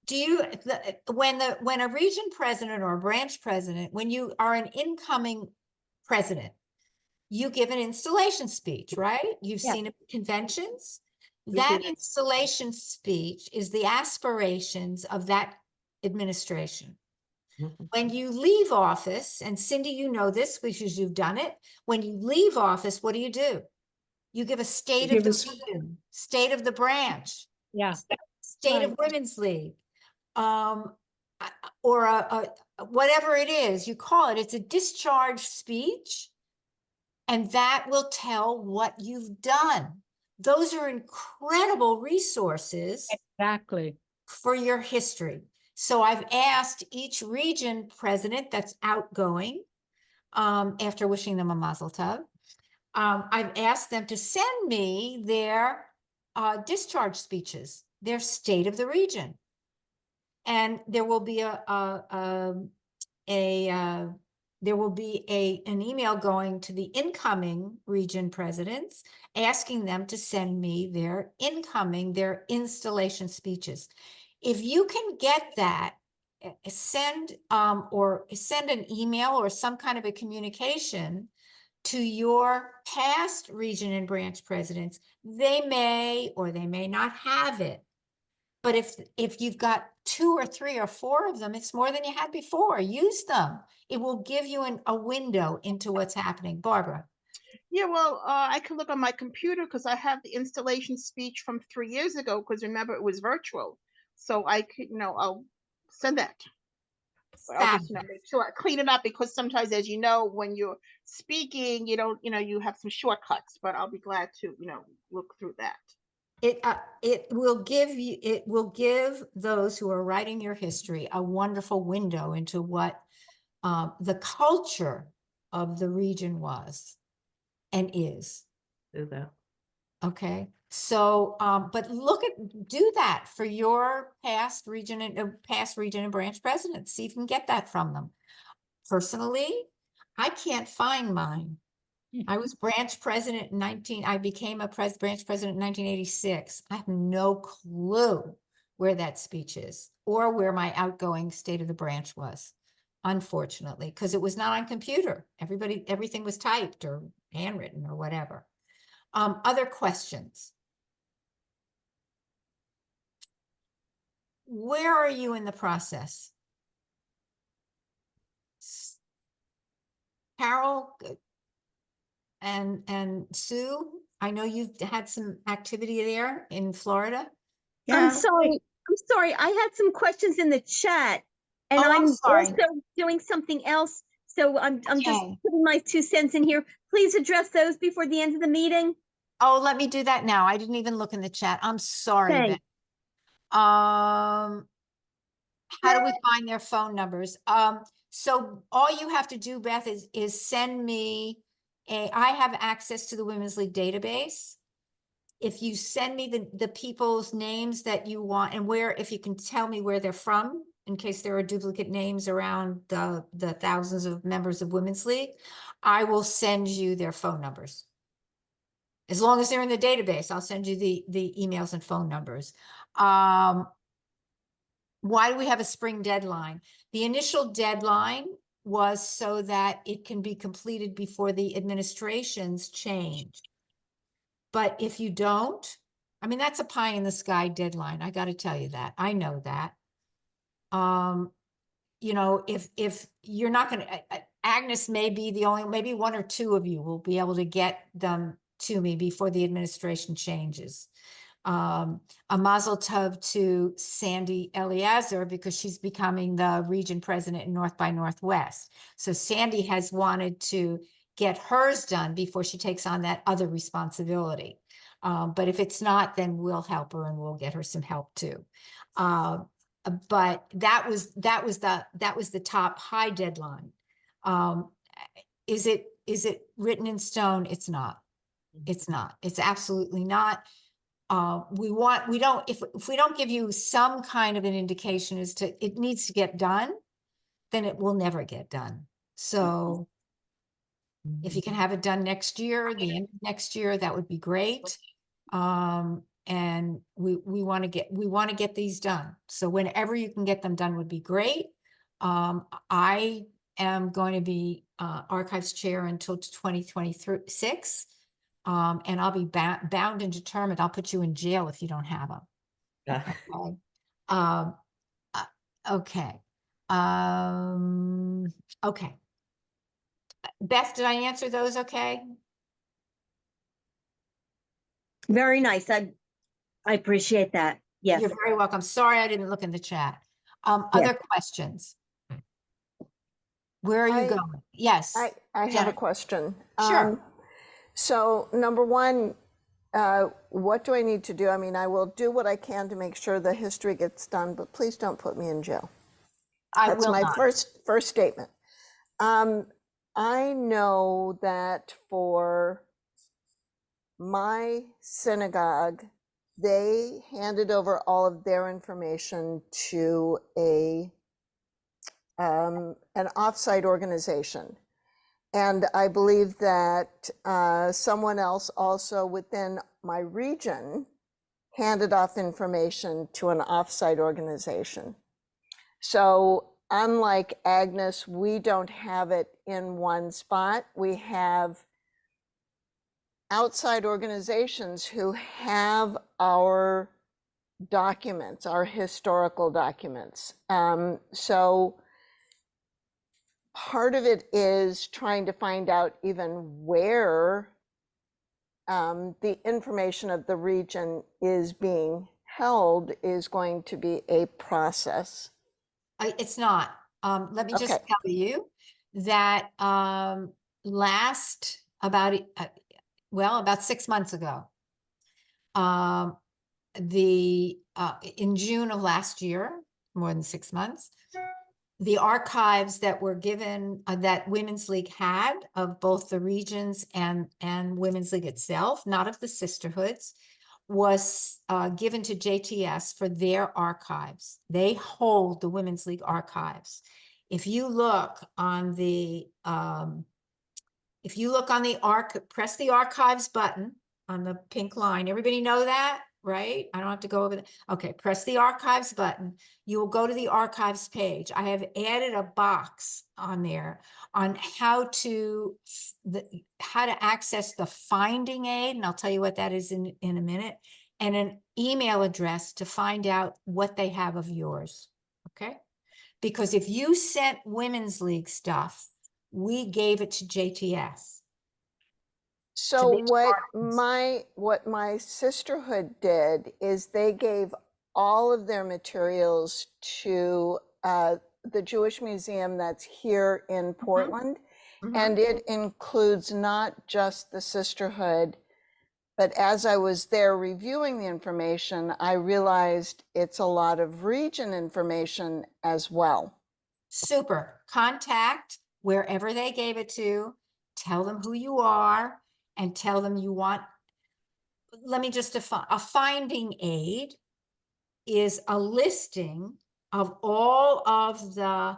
Do you, when a region president or a branch president, when you are an incoming president, you give an installation speech, right? You've seen it at conventions. That installation speech is the aspirations of that administration. When you leave office, and Cindy, you know this because you've done it. When you leave office, what do? You give a state of the region, state of the branch, state of Women's League, or a whatever it is you call it. It's a discharge speech, and that will tell what you've done. Those are incredible resources Exactly. for your history. So I've asked each region president that's outgoing, after wishing them a mazel tov, I've asked them to send me their discharge speeches, their state of the region. And there will be an email going to the incoming region presidents asking them to send me their installation speeches. If you can get that, send an email or some kind of a communication to your past region and branch presidents. They may or they may not have it. But if you've got 2 or 3 or 4 of them, it's more than you had before. Use them. It will give you a window into what's happening. Barbara. Yeah, well, I can look on my computer because I have the installation speech from 3 years ago, because remember, it was virtual. So I could, I'll send that. But I'll just, make sure I clean it up, because sometimes, as you know, when you're speaking, you don't, you have some shortcuts, but I'll be glad to, look through that. It will give those who are writing your history a wonderful window into what the culture of the region was and is. Do that. Okay, so but do that for your past region and branch presidents. See if you can get that from them. Personally, I can't find mine. I was branch president I became a branch president in 1986. I have no clue where that speech is or where my outgoing state of the branch was, unfortunately, because it was not on computer. Everything was typed or handwritten or whatever. Other questions? Where are you in the process? Carol and Sue, I know you've had some activity there in Florida. I'm sorry. I had some questions in the chat, and Oh, I'm I'm sorry. also doing something else. So I'm just Okay. putting my 2 cents in here. Please address those before the end of the meeting. Oh, let me do that now. I didn't even look in the chat. I'm sorry. Thanks. Beth. How do we find their phone numbers? So all you have to do, Beth, is send me I have access to the Women's League database. If you send me the people's names that you want and if you can tell me where they're from, in case there are duplicate names around the thousands of members of Women's League, I will send you their phone numbers. As long as they're in the database, I'll send you the emails and phone numbers. Why do we have a spring deadline? The initial deadline was so that it can be completed before the administrations change. But if you don't, I mean, that's a pie in the sky deadline. I got to tell you that. I know that. If you're not going to, Agnes may be maybe 1 or 2 of you will be able to get them to me before the administration changes. A mazel tov to Sandy Eliezer, because she's becoming the region president in North by Northwest. So Sandy has wanted to get hers done before she takes on that other responsibility. But if it's not, then we'll help her and we'll get her some help too. But that was the top high deadline. Is it written in stone? It's not. It's not. It's absolutely not. If we don't give you some kind of an indication as to it needs to get done, then it will never get done. So if you can have it done next year, the end of next year, that would be great. And we want to get these done. So whenever you can get them done would be great. I am going to be archives chair until 2026. And I'll be bound and determined. I'll put you in jail if you don't have them. Okay. Okay. Beth, did I answer those okay? Very nice. I appreciate that. Yes. You're very welcome. Sorry, I didn't look in the chat. Other questions? Where are you going? Yes. I have a Jennifer. question. Sure. So number one, what do I need to do? I mean, I will do what I can to make sure the history gets done, but please don't put me in jail. I That's will my not. first statement. I know that for my synagogue, they handed over all of their information to an offsite organization. And I believe that someone else also within my region handed off information to an offsite organization. So unlike Agnes, we don't have it in one spot. We have outside organizations who have our documents, our historical documents. So part of it is trying to find out even where the information of the region is being held is going to be a process. It's not. Let me just Okay. tell you that about 6 months ago, in June of last year, more than 6 months, the archives that were given that Women's League had of both the regions and Women's League itself, not of the sisterhoods, was given to JTS for their archives. They hold the Women's League archives. If you look on the press the archives button on the pink line. Everybody know that, right? I don't have to go over that. Okay, press the archives button. You will go to the archives page. I have added a box on there on how to access the finding aid, and I'll tell you what that is in a minute, and an email address to find out what they have of yours. Okay? Because if you sent Women's League stuff, we gave it to JTS. So be what my sisterhood did is they gave all of their materials to the Jewish Museum that's here in Portland. And it includes not just the sisterhood, but as I was there reviewing the information, I realized it's a lot of region information as well. Super. Contact wherever they gave it to, tell them who you are, and tell them you want, let me just define, a finding aid is a listing of all of the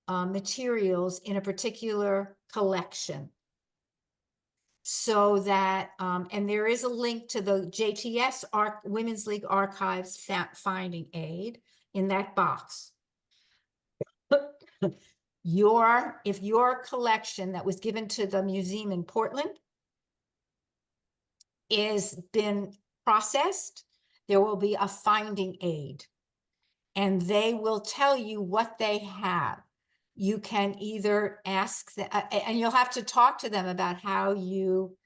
materials in a particular collection. So that, and there is a link to the JTS Women's League Archives finding aid in that box. If your collection that was given to the museum in Portland is been processed, there will be a finding aid, and they will tell you what they have. You can either ask and you'll have to talk to them about how you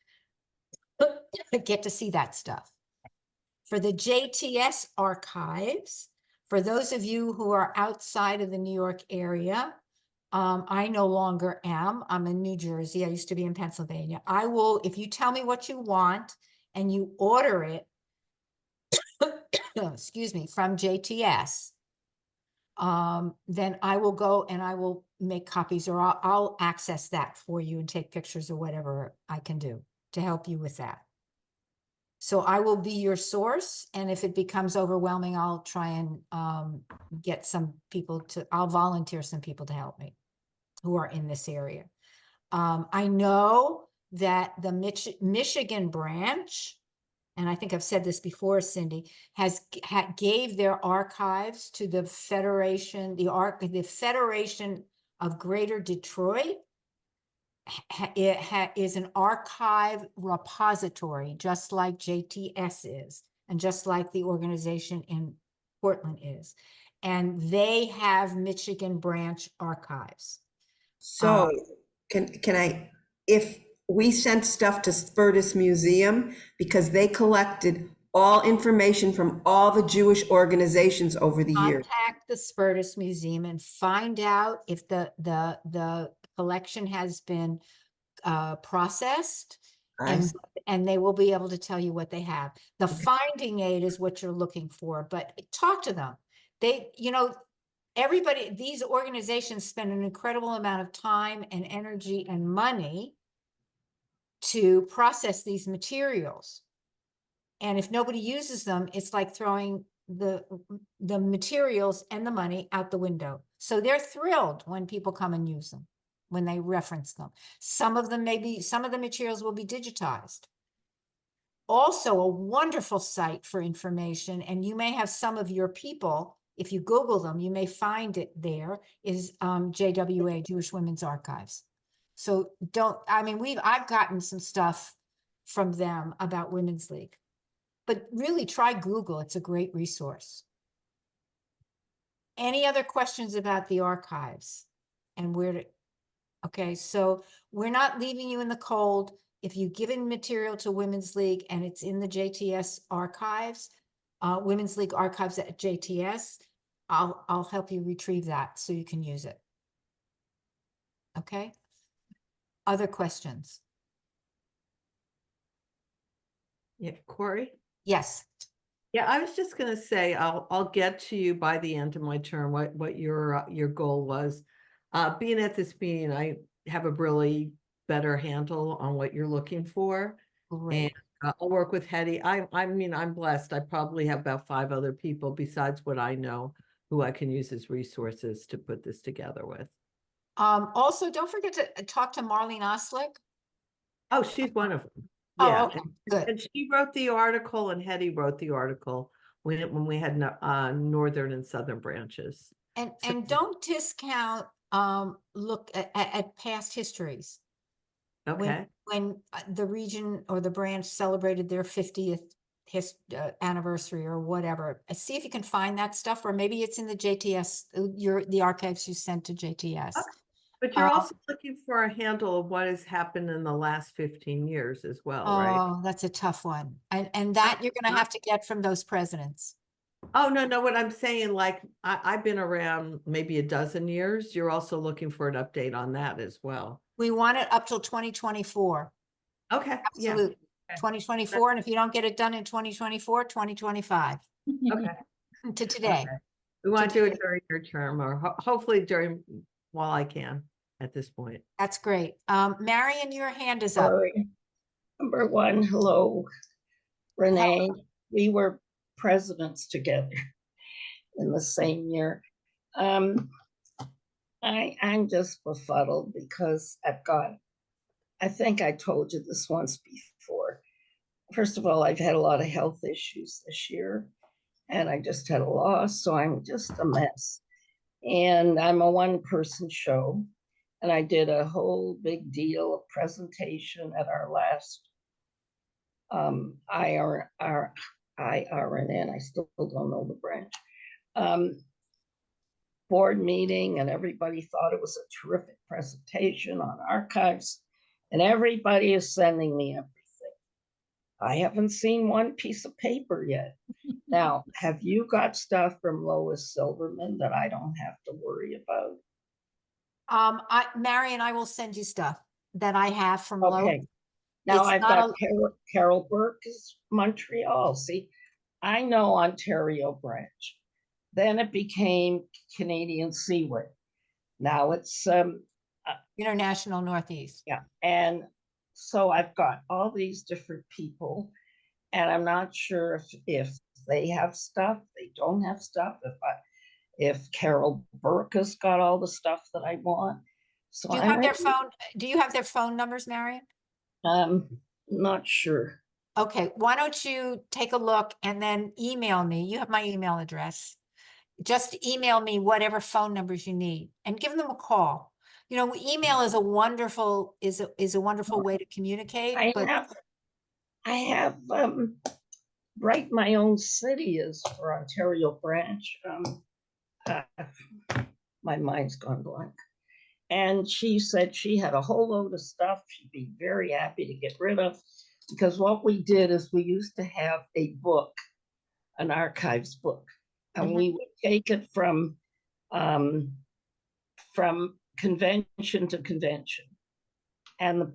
get to see that stuff. For the JTS archives, for those of you who are outside of the New York area, I no longer am. I'm in New Jersey. I used to be in Pennsylvania. I will, if you tell me what you want and you order it, excuse me, from JTS, then I will go and I will make copies, or I'll access that for you and take pictures or whatever I can do to help you with that. So I will be your source, and if it becomes overwhelming, I'll try and get some people I'll volunteer some people to help me who are in this area. I know that the Michigan branch, and I think I've said this before, Cindy, gave their archives to the Federation, the Federation of Greater Detroit. It is an archive repository, just like JTS is, and just like the organization in Portland is. And they have Michigan branch archives. So can I, if we sent stuff to Spertus Museum, because they collected all information from all the Jewish organizations over the years. Contact the Spertus Museum and find out if the collection has been processed And, see. and they will be able to tell you what they have. The finding aid is what you're looking for, but talk to them. They, everybody, these organizations spend an incredible amount of time and energy and money to process these materials. And if nobody uses them, it's like throwing the materials and the money out the window. So they're thrilled when people come and use them, when they reference them. Some of the materials will be digitized. Also a wonderful site for information, and you may have some of your people, if you Google them, you may find it there, is JWA, Jewish Women's Archives. So I've gotten some stuff from them about Women's League. But really try Google, it's a great resource. Any other questions about the archives and okay, so we're not leaving you in the cold. If you've given material to Women's League and it's in the JTS archives, Women's League archives at JTS, I'll help you retrieve that so you can use it. Okay? Other questions? Yeah, Corey? Yes. Yeah, I was just gonna say, I'll get to you by the end of my term, what your goal was. Being at this meeting, I have a really better handle on what you're looking for. Great. And I'll work with Hetty. I mean, I'm blessed. I probably have about 5 other people besides what I know who I can use as resources to put this together with. Also, don't forget to talk to Marlene Oslick. Oh, she's one of them. Oh, Yeah, okay, good. and she wrote the article, and Hetty wrote the article when we had northern and southern branches. And don't discount look at past histories. Okay. When the region or the branch celebrated their 50th anniversary or whatever, see if you can find that stuff, or maybe it's in the JTS, the archives you sent to JTS. Okay. But you're also looking for a handle of what has happened in the last 15 years as well, right? Oh, that's a tough one. And that you're going to have to get from those presidents. Oh, no, what I'm saying, like, I've been around maybe a dozen years. You're also looking for an update on that as well. We want it up till 2024. Okay. Absolutely. Yeah. 2024. And if you don't get it done in 2024, 2025. Okay. To today. Okay. We want to do it during your term, or hopefully while I can at this point. That's great. Marion, your hand is up. Sorry. Number one, hello, Renee. We were presidents together in the same year. I'm just befuddled because I think I told you this once before. First of all, I've had a lot of health issues this year, and I just had a loss, so I'm just a mess. And I'm a one-person show, and I did a whole big deal of presentation at our last IRNN, I still don't know the branch, board meeting, and everybody thought it was a terrific presentation on archives, and everybody is sending me everything. I haven't seen one piece of paper yet. Now, have you got stuff from Lois Silverman that I don't have to worry about? Marion, I will send you stuff that I have from Lois. Okay. Now It's I've not got Carol Burke is Montreal. See, I know Ontario branch. Then it became Canadian Seaway. Now it's International Northeast. yeah. And so I've got all these different people, and I'm not sure if they have stuff, they don't have stuff, if Carol Burke has got all the stuff that I want. So Do you have their phone? Do you have their phone numbers, Marion? Not sure. Okay, why don't you take a look and then email me? You have my email address. Just email me whatever phone numbers you need and give them a call. You know, email is a wonderful way to communicate. I have Write My Own City is for Ontario branch. My mind's gone blank. And she said she had a whole load of stuff she'd be very happy to get rid of, because what we did is we used to have a book, an archives book, and we would take it from convention to convention. And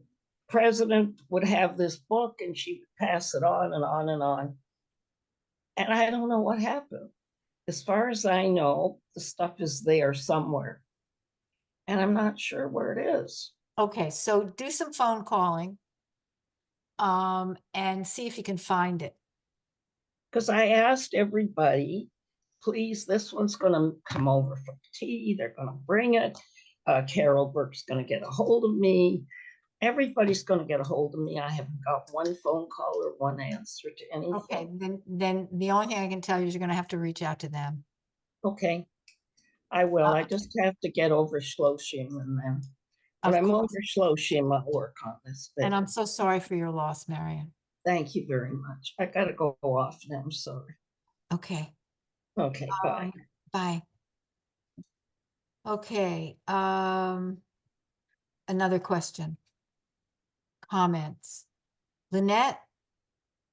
president would have this book and she would pass it on and on and on. And I don't know what happened. As far as I know, the stuff is there somewhere. And I'm not sure where it is. Okay, so do some phone calling. And see if you can find it. Because I asked everybody, please, this one's going to come over for tea. They're going to bring it. Carol Burke's going to get a hold of me. Everybody's going to get a hold of me. I haven't got one phone call or one answer to anything. Okay, then the only thing I can tell you is you're gonna have to reach out to them. Okay, I will. I just have to get over Shloshim and then Of when I'm course. over Shloshim, I'll work on this. And But I'm so sorry for your loss, Marion. thank you very much. I gotta go off now. I'm sorry. Okay, Okay, bye. bye. Okay, another question. Comments. Lynette?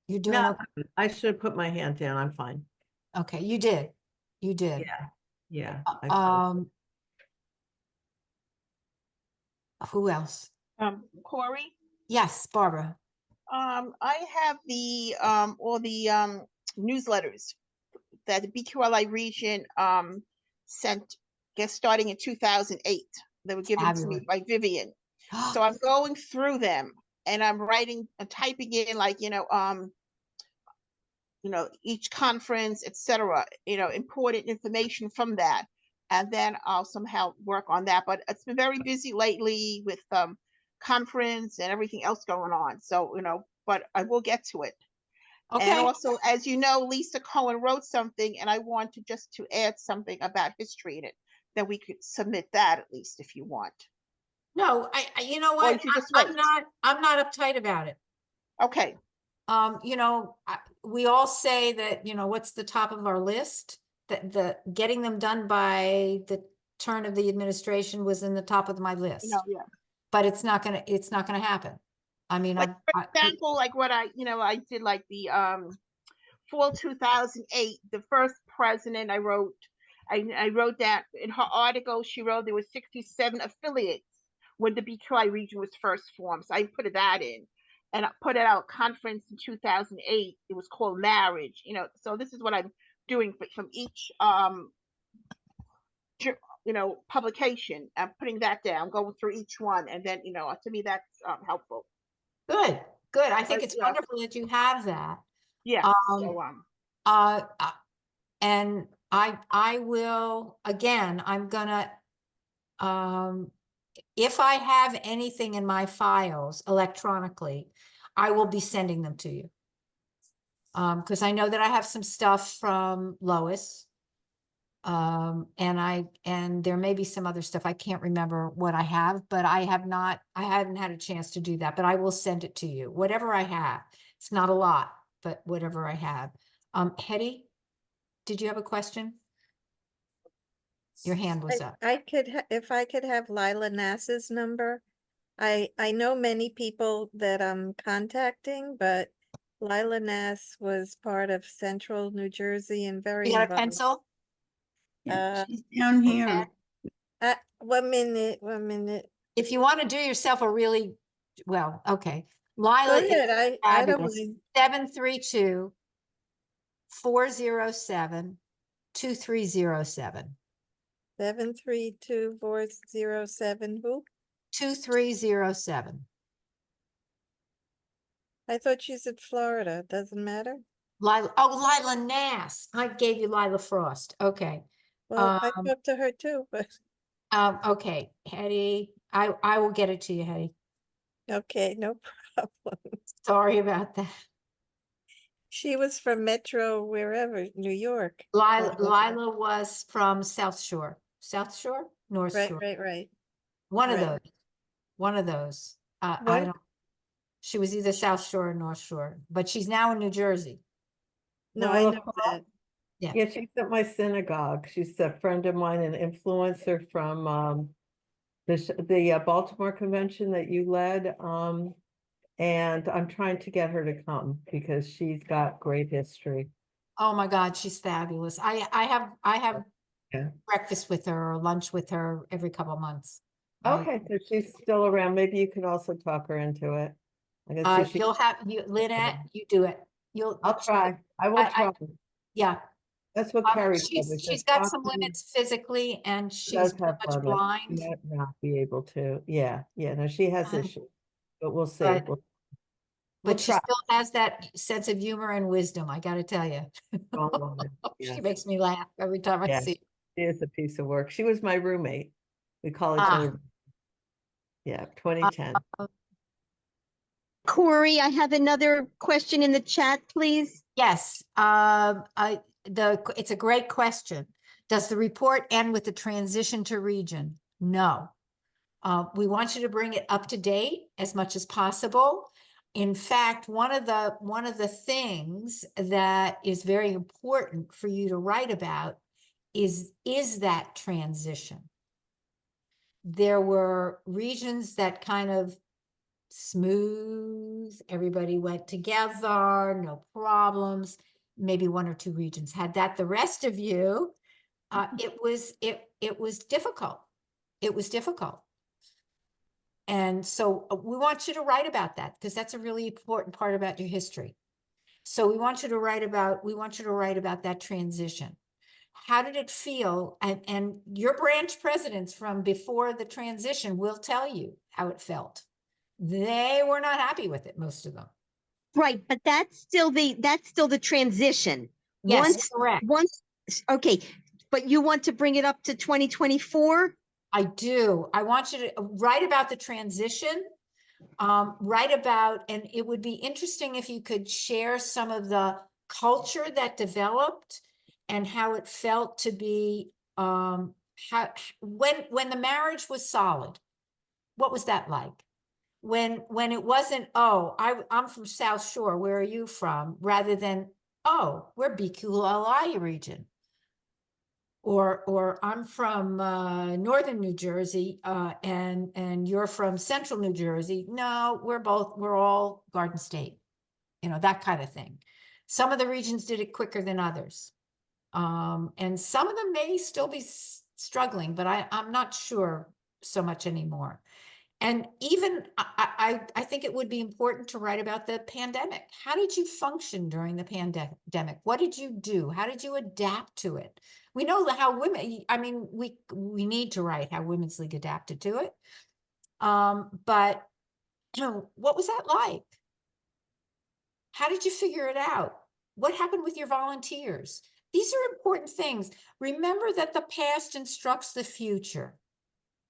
You doing No, okay? I should have put my hand down. I'm fine. Okay, you did. You did. Yeah, yeah. Who else? Corey, Yes, Barbara. I have the all the newsletters that the BQLI region sent, starting in 2008. They were given to me Fabulous. by Vivian. So I'm going through them and I'm writing and typing in, like, each conference, etc., important information from that. And then I'll somehow work on that. But it's been very busy lately with conference and everything else going on. So, but I will get to it. And Okay, also, as you know, Lisa Cohen wrote something and I want to add something about history in it. Then we could submit that, at least, if you want. no, you know Or what? you just I'm wait. I'm not uptight about it. Okay. We all say that, what's the top of our list? That the getting them done by the turn of the administration was in the top of my list. Yeah. But it's not gonna happen. I mean, Like, for example, like what I did, like the fall 2008, the first president I wrote that in her article. She wrote there was 67 affiliates when the BQI region was first formed. So I put that in, and I put it out conference in 2008. It was called Marriage. So this is what I'm doing from each publication. I'm putting that down, going through each one, and then to me that's helpful. good. I think it's wonderful that you have that. Yeah. And I will, again, I'm gonna, if I have anything in my files electronically, I will be sending them to you. Because I know that I have some stuff from Lois. And there may be some other stuff. I can't remember what I have, but I hadn't had a chance to do that, but I will send it to you, whatever I have. It's not a lot, but whatever I have. Hetty, did you have a question? Your hand was up. If I could have Lila Nass's number. I know many people that I'm contacting, but Lila Nass was part of Central New Jersey and very You got a involved. pencil? She's down here. 1 minute. If you want to do yourself a really, well, okay. Go Lila is ahead, I don't fabulous. mind. 732-407-2307. 732-407, who? 2307. I thought she's in Florida, doesn't matter. Lila Nass. I gave you Lila Frost. Okay. Well, I talked to her too, but Okay, Hetty, I will get it to you, Hetty. okay, no problem. Sorry about that. She was from Metro, wherever, New York. Lila was from South Shore, North Right, Shore. right. One of right. those. One of those. I What? don't. She was either South Shore or North Shore, but she's now in New Jersey. No, I know Lila that. Yeah. Yeah, she's at my synagogue. She's a friend of mine, an influencer from the Baltimore convention that you led. And I'm trying to get her to come because she's got great history. Oh my God, she's fabulous. I have Yeah. breakfast with her or lunch with her every couple of months. Okay, so she's still around. Maybe you could also talk her into it. I can see if she, You'll have, Lynette, you do it. I'll try. I will I- try. Yeah. That's what Carrie told me. She's said, got "Talk some to me." limits physically and She she's does pretty have much blood limits. blind. She might not be able to. Yeah, no, she has Um, issues, but we'll see. but- We'll But she try. still has that sense of humor and wisdom, I gotta tell you. Strong woman. She Yes. makes me laugh every time I Yes. see her. She is a piece of work. She was my roommate. We call each Ah. other. Yeah, 2010. Corey, I have another question in the chat, please. Yes, it's a great question. Does the report end with the transition to region? No. We want you to bring it up to date as much as possible. In fact, one of the things that is very important for you to write about is that transition. There were regions that kind of smooth, everybody went together, no problems. Maybe one or two regions had that. The rest of you, it was difficult. It was difficult. And so we want you to write about that because that's a really important part about your history. So we want you to write about that transition. How did it feel? And your branch presidents from before the transition will tell you how it felt. They were not happy with it, most of them. Right, but that's still the transition. Yes, correct. Okay, but you want to bring it up to 2024? I do. I want you to write about the transition, write about, and it would be interesting if you could share some of the culture that developed and how it felt to be, when the marriage was solid, what was that like? When it wasn't, oh, I'm from South Shore, where are you from? Rather than, oh, we're BQLI region. Or I'm from Northern New Jersey, and you're from Central New Jersey. No, we're all Garden State, that kind of thing. Some of the regions did it quicker than others. And some of them may still be struggling, but I'm not sure so much anymore. And even I think it would be important to write about the pandemic. How did you function during the pandemic? What did you do? How did you adapt to it? We know how women, I mean, we need to write how Women's League adapted to it. But what was that like? How did you figure it out? What happened with your volunteers? These are important things. Remember that the past instructs the future.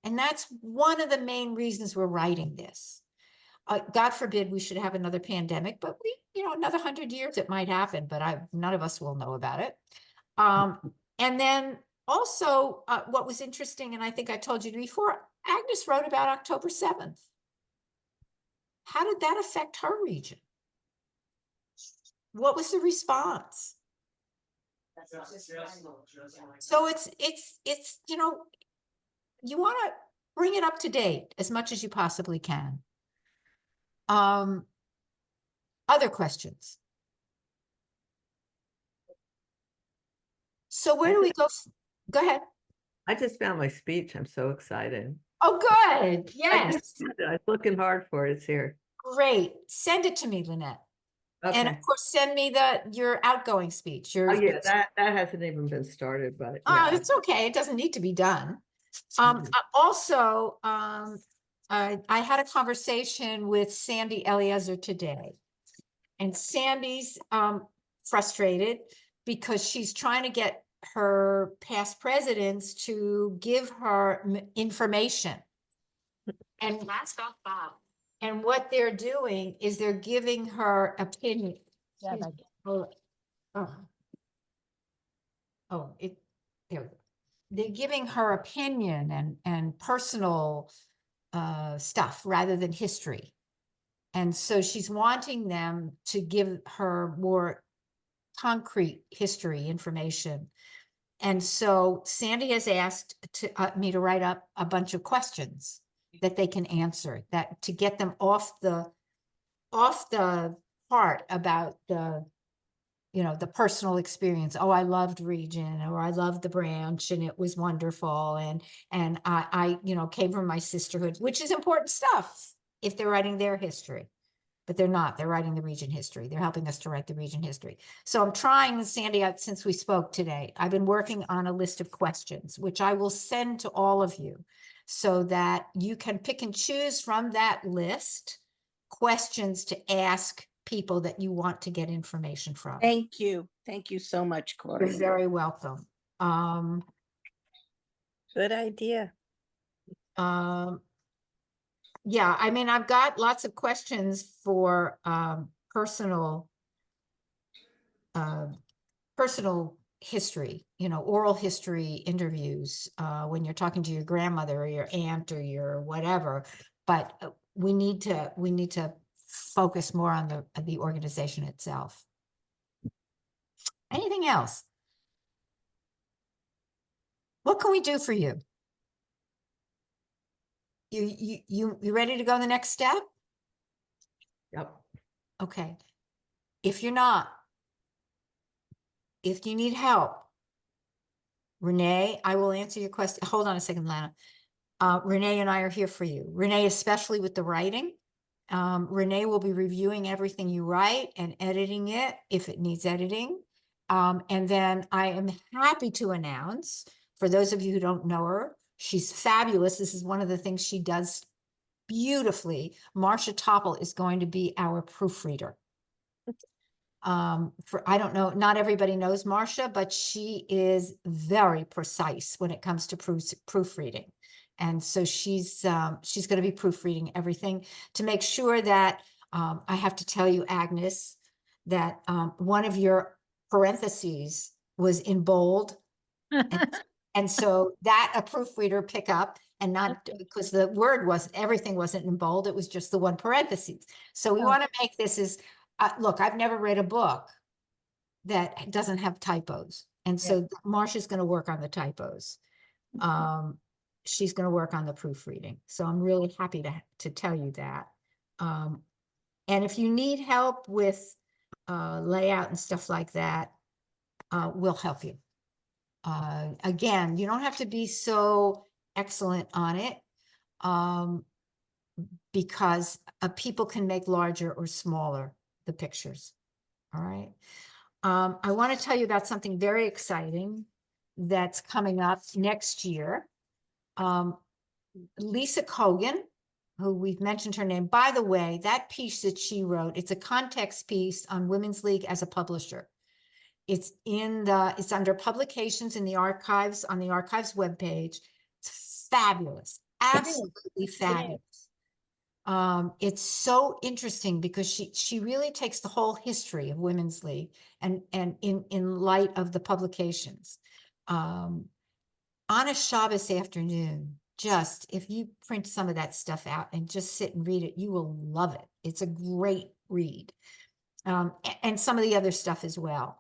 And that's one of the main reasons we're writing this. God forbid we should have another pandemic, but another 100 years it might happen, but none of us will know about it. And then also what was interesting, and I think I told you before, Agnes wrote about October 7th. How did that affect her region? What was the response? So it's you want to bring it up to date as much as you possibly can. Other questions? So where do we go? Go ahead. I just found my speech. I'm so excited. Oh, good. Yes. I was looking hard for it. It's here. Great. Send it to me, Lynette. Okay. And of course, send me your outgoing speach. Oh yeah, that hasn't even been started, but Oh, yeah. it's okay. It doesn't need to be done. Mhm. Also, I had a conversation with Sandy Eliezer today. And Sandy's frustrated because she's trying to get her past presidents to give her information. And and what they're doing is they're giving her opinion. There we go. They're giving her opinion and personal stuff rather than history. And so she's wanting them to give her more concrete history information. And so Sandy has asked me to write up a bunch of questions that they can answer, that to get them off the part about the you know, the personal experience. Oh, I loved Region, or I loved the branch and it was wonderful. And I, you know, came from my sisterhood, which is important stuff if they're writing their history. But they're not, they're writing the Region history. They're helping us to write the Region history. So I'm trying, Sandy, since we spoke today, I've been working on a list of questions, which I will send to all of you so that you can pick and choose from that list questions to ask people that you want to get information from. Thank you. Thank you so much, You're Corey. very welcome. Good idea. Yeah, I mean, I've got lots of questions for personal history, you know, oral history interviews when you're talking to your grandmother or your aunt or your whatever. But we need to focus more on the organization itself. Anything else? What can we do for you? You ready to go the next step? Yep. Okay. If you're not, if you need help, Renee, I will answer your question. Hold on a second, Lana. Renee and I are here for you. Renee, especially with the writing. Renee will be reviewing everything you write and editing it if it needs editing. And then I am happy to announce, for those of you who don't know her, she's fabulous. This is one of the things she does beautifully. Marcia Topple is going to be our proofreader. I don't know, not everybody knows Marcia, but she is very precise when it comes to proofreading. And so she's going to be proofreading everything to make sure that I have to tell you, Agnes, that one of your parentheses was in bold. And so that a proofreader pick up, and not because the word wasn't, everything wasn't in bold, it was just the one parentheses. So we want to make this as, look, I've never read a book that doesn't have typos. And so Marcia's going to work on the typos. She's going to work on the proofreading. So I'm really happy to tell you that. And if you need help with layout and stuff like that, we'll help you. Again, you don't have to be so excellent on it because people can make larger or smaller the pictures. All right. I want to tell you about something very exciting that's coming up next year. Lisa Kogan, who we've mentioned her name, by the way, that piece that she wrote, it's a context piece on Women's League as a publisher. It's under publications in the archives, on the archives webpage. It's fabulous, absolutely fabulous. It's so interesting because she really takes the whole history of Women's League and in light of the publications. On a Shabbos afternoon, just if you print some of that stuff out and just sit and read it, you will love it. It's a great read. And some of the other stuff as well.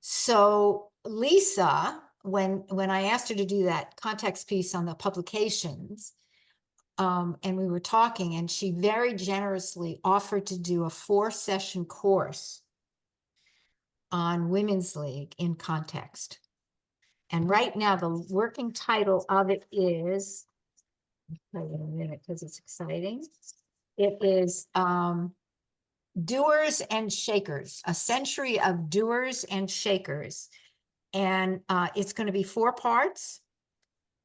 So Lisa, when I asked her to do that context piece on the publications, and we were talking, and she very generously offered to do a 4-session course on Women's League in context. And right now, the working title of it is, wait a minute, because it's exciting. It is Doers and Shakers, a century of doers and shakers. And it's going to be 4 parts.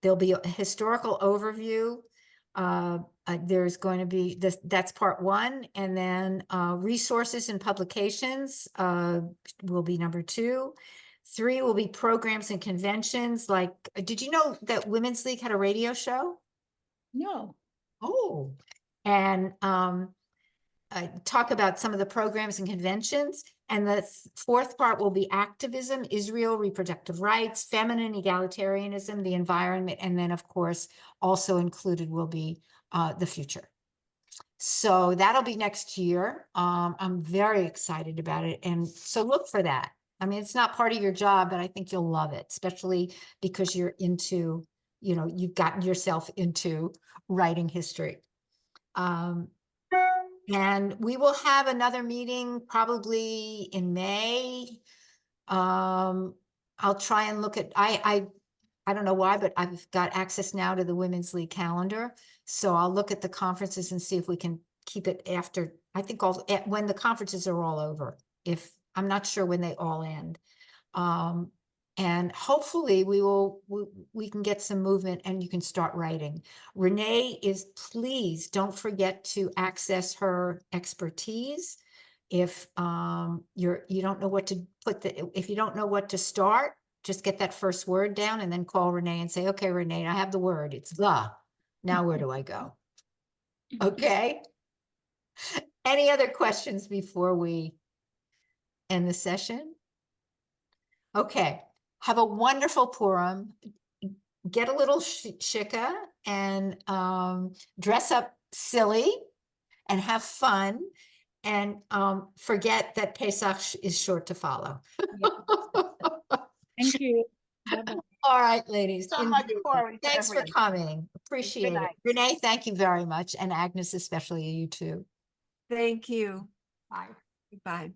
There'll be a historical overview. There's going to be that's part 1. And then resources and publications will be number 2. 3 will be programs and conventions. Like, did you know that Women's League had a radio show? No. Oh, and talk about some of the programs and conventions. And the 4th part will be activism, Israel, reproductive rights, feminine egalitarianism, the environment, and then, of course, also included will be the future. So that'll be next year. I'm very excited about it. And so look for that. I mean, it's not part of your job, but I think you'll love it, especially because you're into, you know, you've gotten yourself into writing history. And we will have another meeting probably in May. I'll try and look at, I don't know why, but I've got access now to the Women's League calendar. So I'll look at the conferences and see if we can keep it after, I think when the conferences are all over, I'm not sure when they all end. And hopefully we can get some movement and you can start writing. Renee please don't forget to access her expertise. If you don't know what to if you don't know what to start, just get that first word down and then call Renee and say, okay, Renee, I have the word. It's the. Now where do I go? Okay. Any other questions before we end the session? Okay. Have a wonderful Purim. Get a little shikha and dress up silly and have fun. And forget that Pesach is sure to follow. Thank you. Bye-bye. All right, ladies. So much, enjoy. Corey, to Thanks for everyone. coming. Appreciate it. night. Renee, thank you very much. And Agnes, especially you too. Thank you. Bye. Bye.